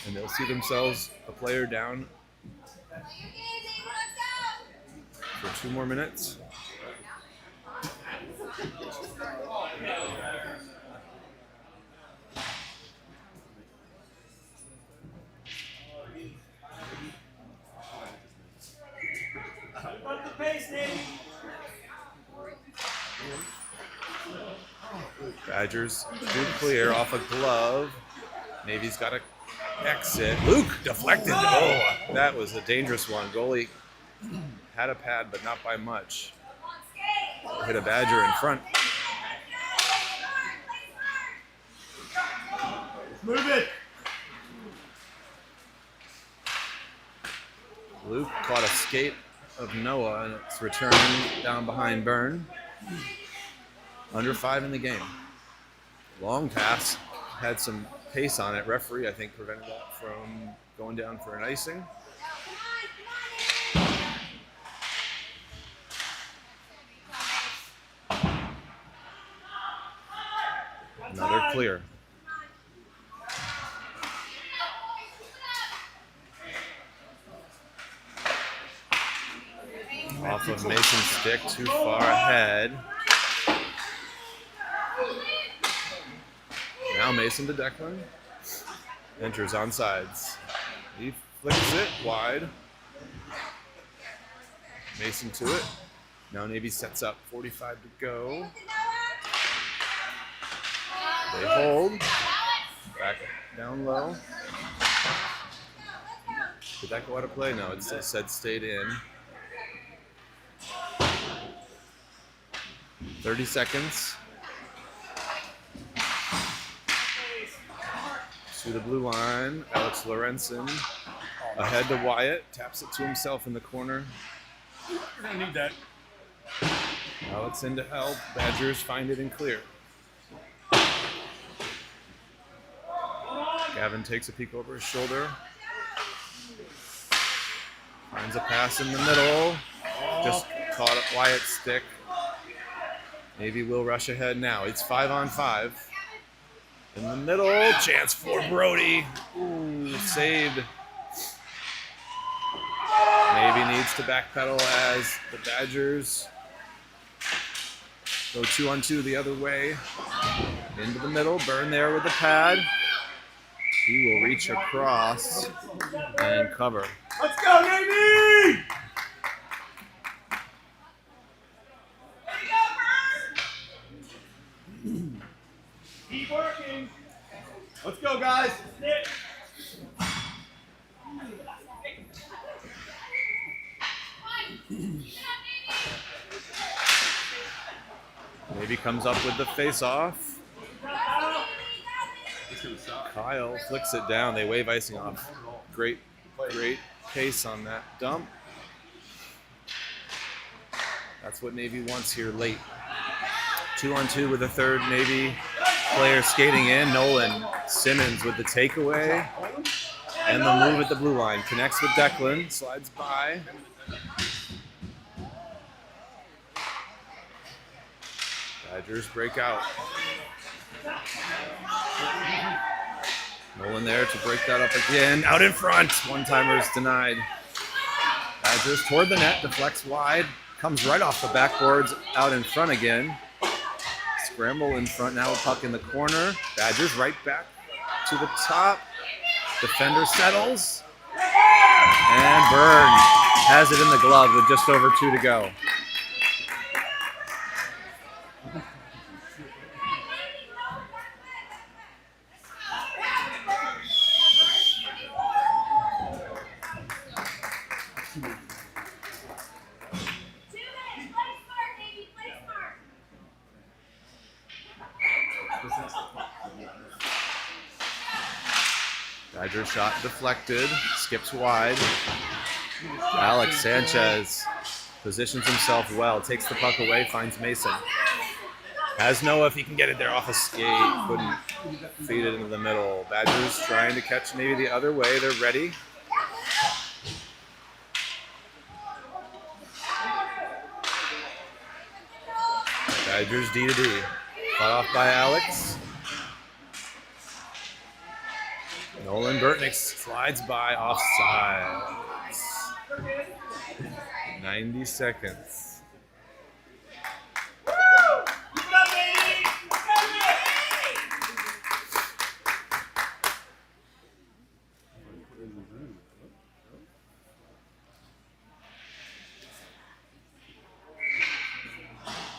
And they'll see themselves a player down for 2 more minutes. Badgers do clear off a glove. Navy's got a exit. Luke deflected. Oh, that was a dangerous one. Goalie had a pad, but not by much. Hit a Badger in front. Move it. Luke caught a skate of Noah, and it's returned down behind Byrne. Under 5 in the game. Long pass. Had some pace on it. Referee, I think, prevented that from going down for an icing. Another clear. Off of Mason's stick, too far ahead. Now Mason to Declan. Enters on sides. He flicks it wide. Mason to it. Now Navy sets up. 45 to go. They hold. Back down low. Did that go out of play? No, it said stayed in. 30 seconds. To the blue line. Alex Lorenzen ahead to Wyatt. Taps it to himself in the corner. We're going to need that. Alex in to help. Badgers find it and clear. Gavin takes a peek over his shoulder. Finds a pass in the middle. Just caught up Wyatt's stick. Navy will rush ahead now. It's 5-on-5. In the middle, chance for Brody. Ooh, saved. Navy needs to backpedal as the Badgers go 2-on-2 the other way. Into the middle, Burn there with the pad. He will reach across and cover. Let's go, Navy! Keep working. Let's go, guys. Navy comes up with the face-off. Kyle flicks it down. They wave icing off. Great pace on that dump. That's what Navy wants here late. 2-on-2 with the third Navy player skating in. Nolan Simmons with the takeaway. And the move at the blue line. Connects with Declan. Slides by. Badgers break out. Nolan there to break that up again. Out in front. One-timer's denied. Badgers toward the net. Deflects wide. Comes right off the backboards. Out in front again. Scramble in front. Now a puck in the corner. Badgers right back to the top. Defender settles. And Byrne has it in the glove with just over 2 to go. Badger shot deflected, skips wide. Alex Sanchez positions himself well, takes the puck away, finds Mason. Has Noah if he can get it there off a skate, couldn't feed it into the middle. Badgers trying to catch maybe the other way, they're ready. Badgers D to D, caught off by Alex. Nolan Burtnick slides by offside. 90 seconds.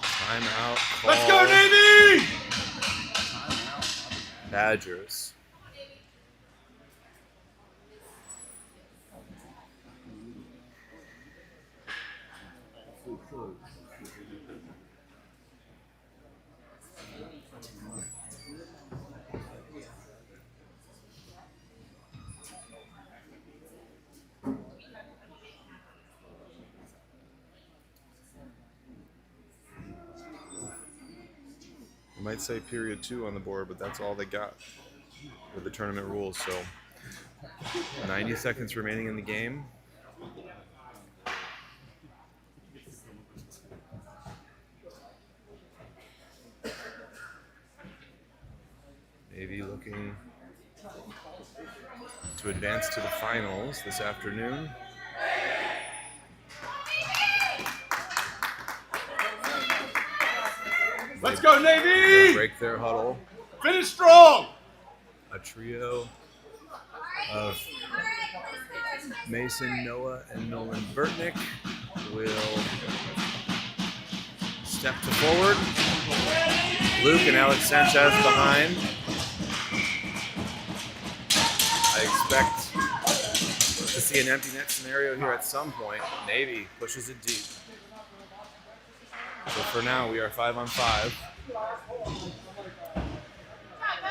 Timeout call. Let's go, Navy! Badgers. You might say period 2 on the board, but that's all they got with the tournament rules. So 90 seconds remaining in the game. Navy looking to advance to the finals this afternoon. Let's go, Navy! Break their huddle. Finish strong! a trio of Mason, Noah, and Nolan Burtnick will step to forward. Luke and Alex Sanchez behind. I expect to see an empty net scenario here at some point. Navy pushes it deep. So for now, we are 5-on-5.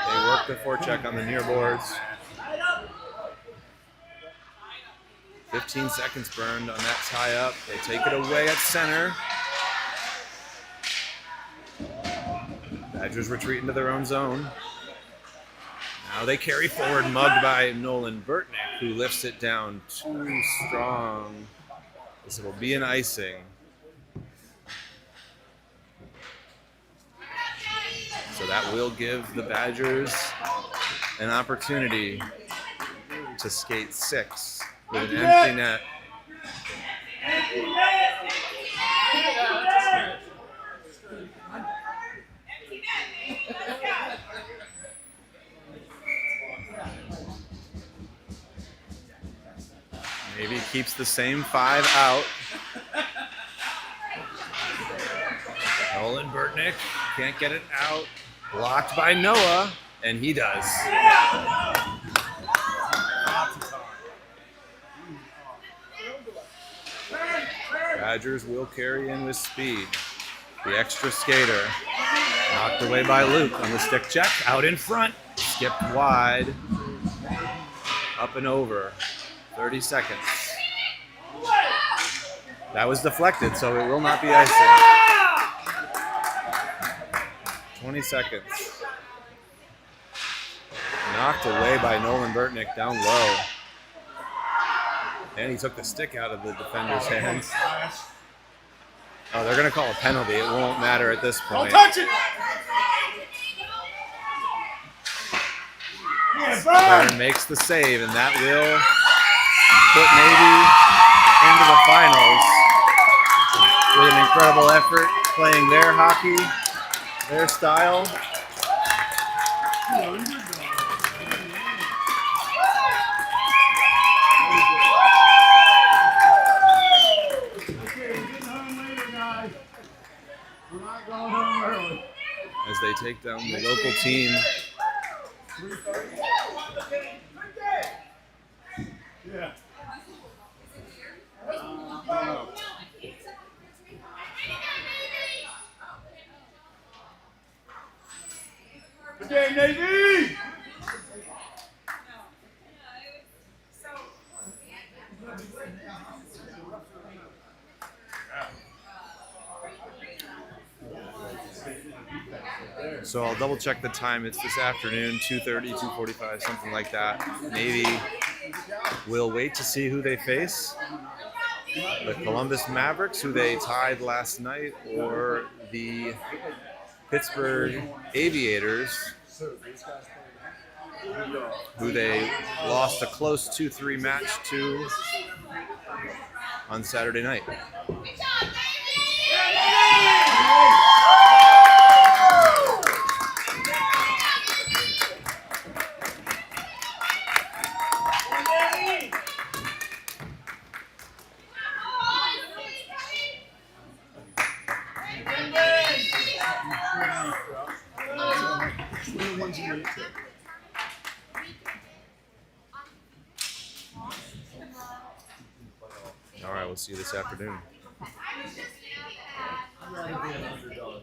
They work the forecheck on the near boards. 15 seconds burned on that tie up. They take it away at center. Badgers retreat into their own zone. Now they carry forward, mugged by Nolan Burtnick, who lifts it down too strong. This will be an icing. So that will give the Badgers an opportunity to skate 6 with an empty net. Maybe keeps the same 5 out. Nolan Burtnick can't get it out. Blocked by Noah, and he does. Badgers will carry in with speed. The extra skater knocked away by Luke on the stick check. Out in front, skipped wide. Up and over. 30 seconds. That was deflected, so it will not be icing. 20 seconds. Knocked away by Nolan Burtnick down low. And he took the stick out of the defender's hands. Oh, they're going to call a penalty. It won't matter at this point. Don't touch it! Byron makes the save, and that will put Navy into the finals with an incredible effort, playing their hockey, their style. As they take down the local team. Yeah. Good game, Navy! So I'll double check the time. It's this afternoon, 2:30, 2:45, something like that. Navy will wait to see who they face. The Columbus Mavericks, who they tied last night, or the Pittsburgh Aviators, who they lost a close 2-3 match to on Saturday night. All right, we'll see you this afternoon. I'd rather be an underdog.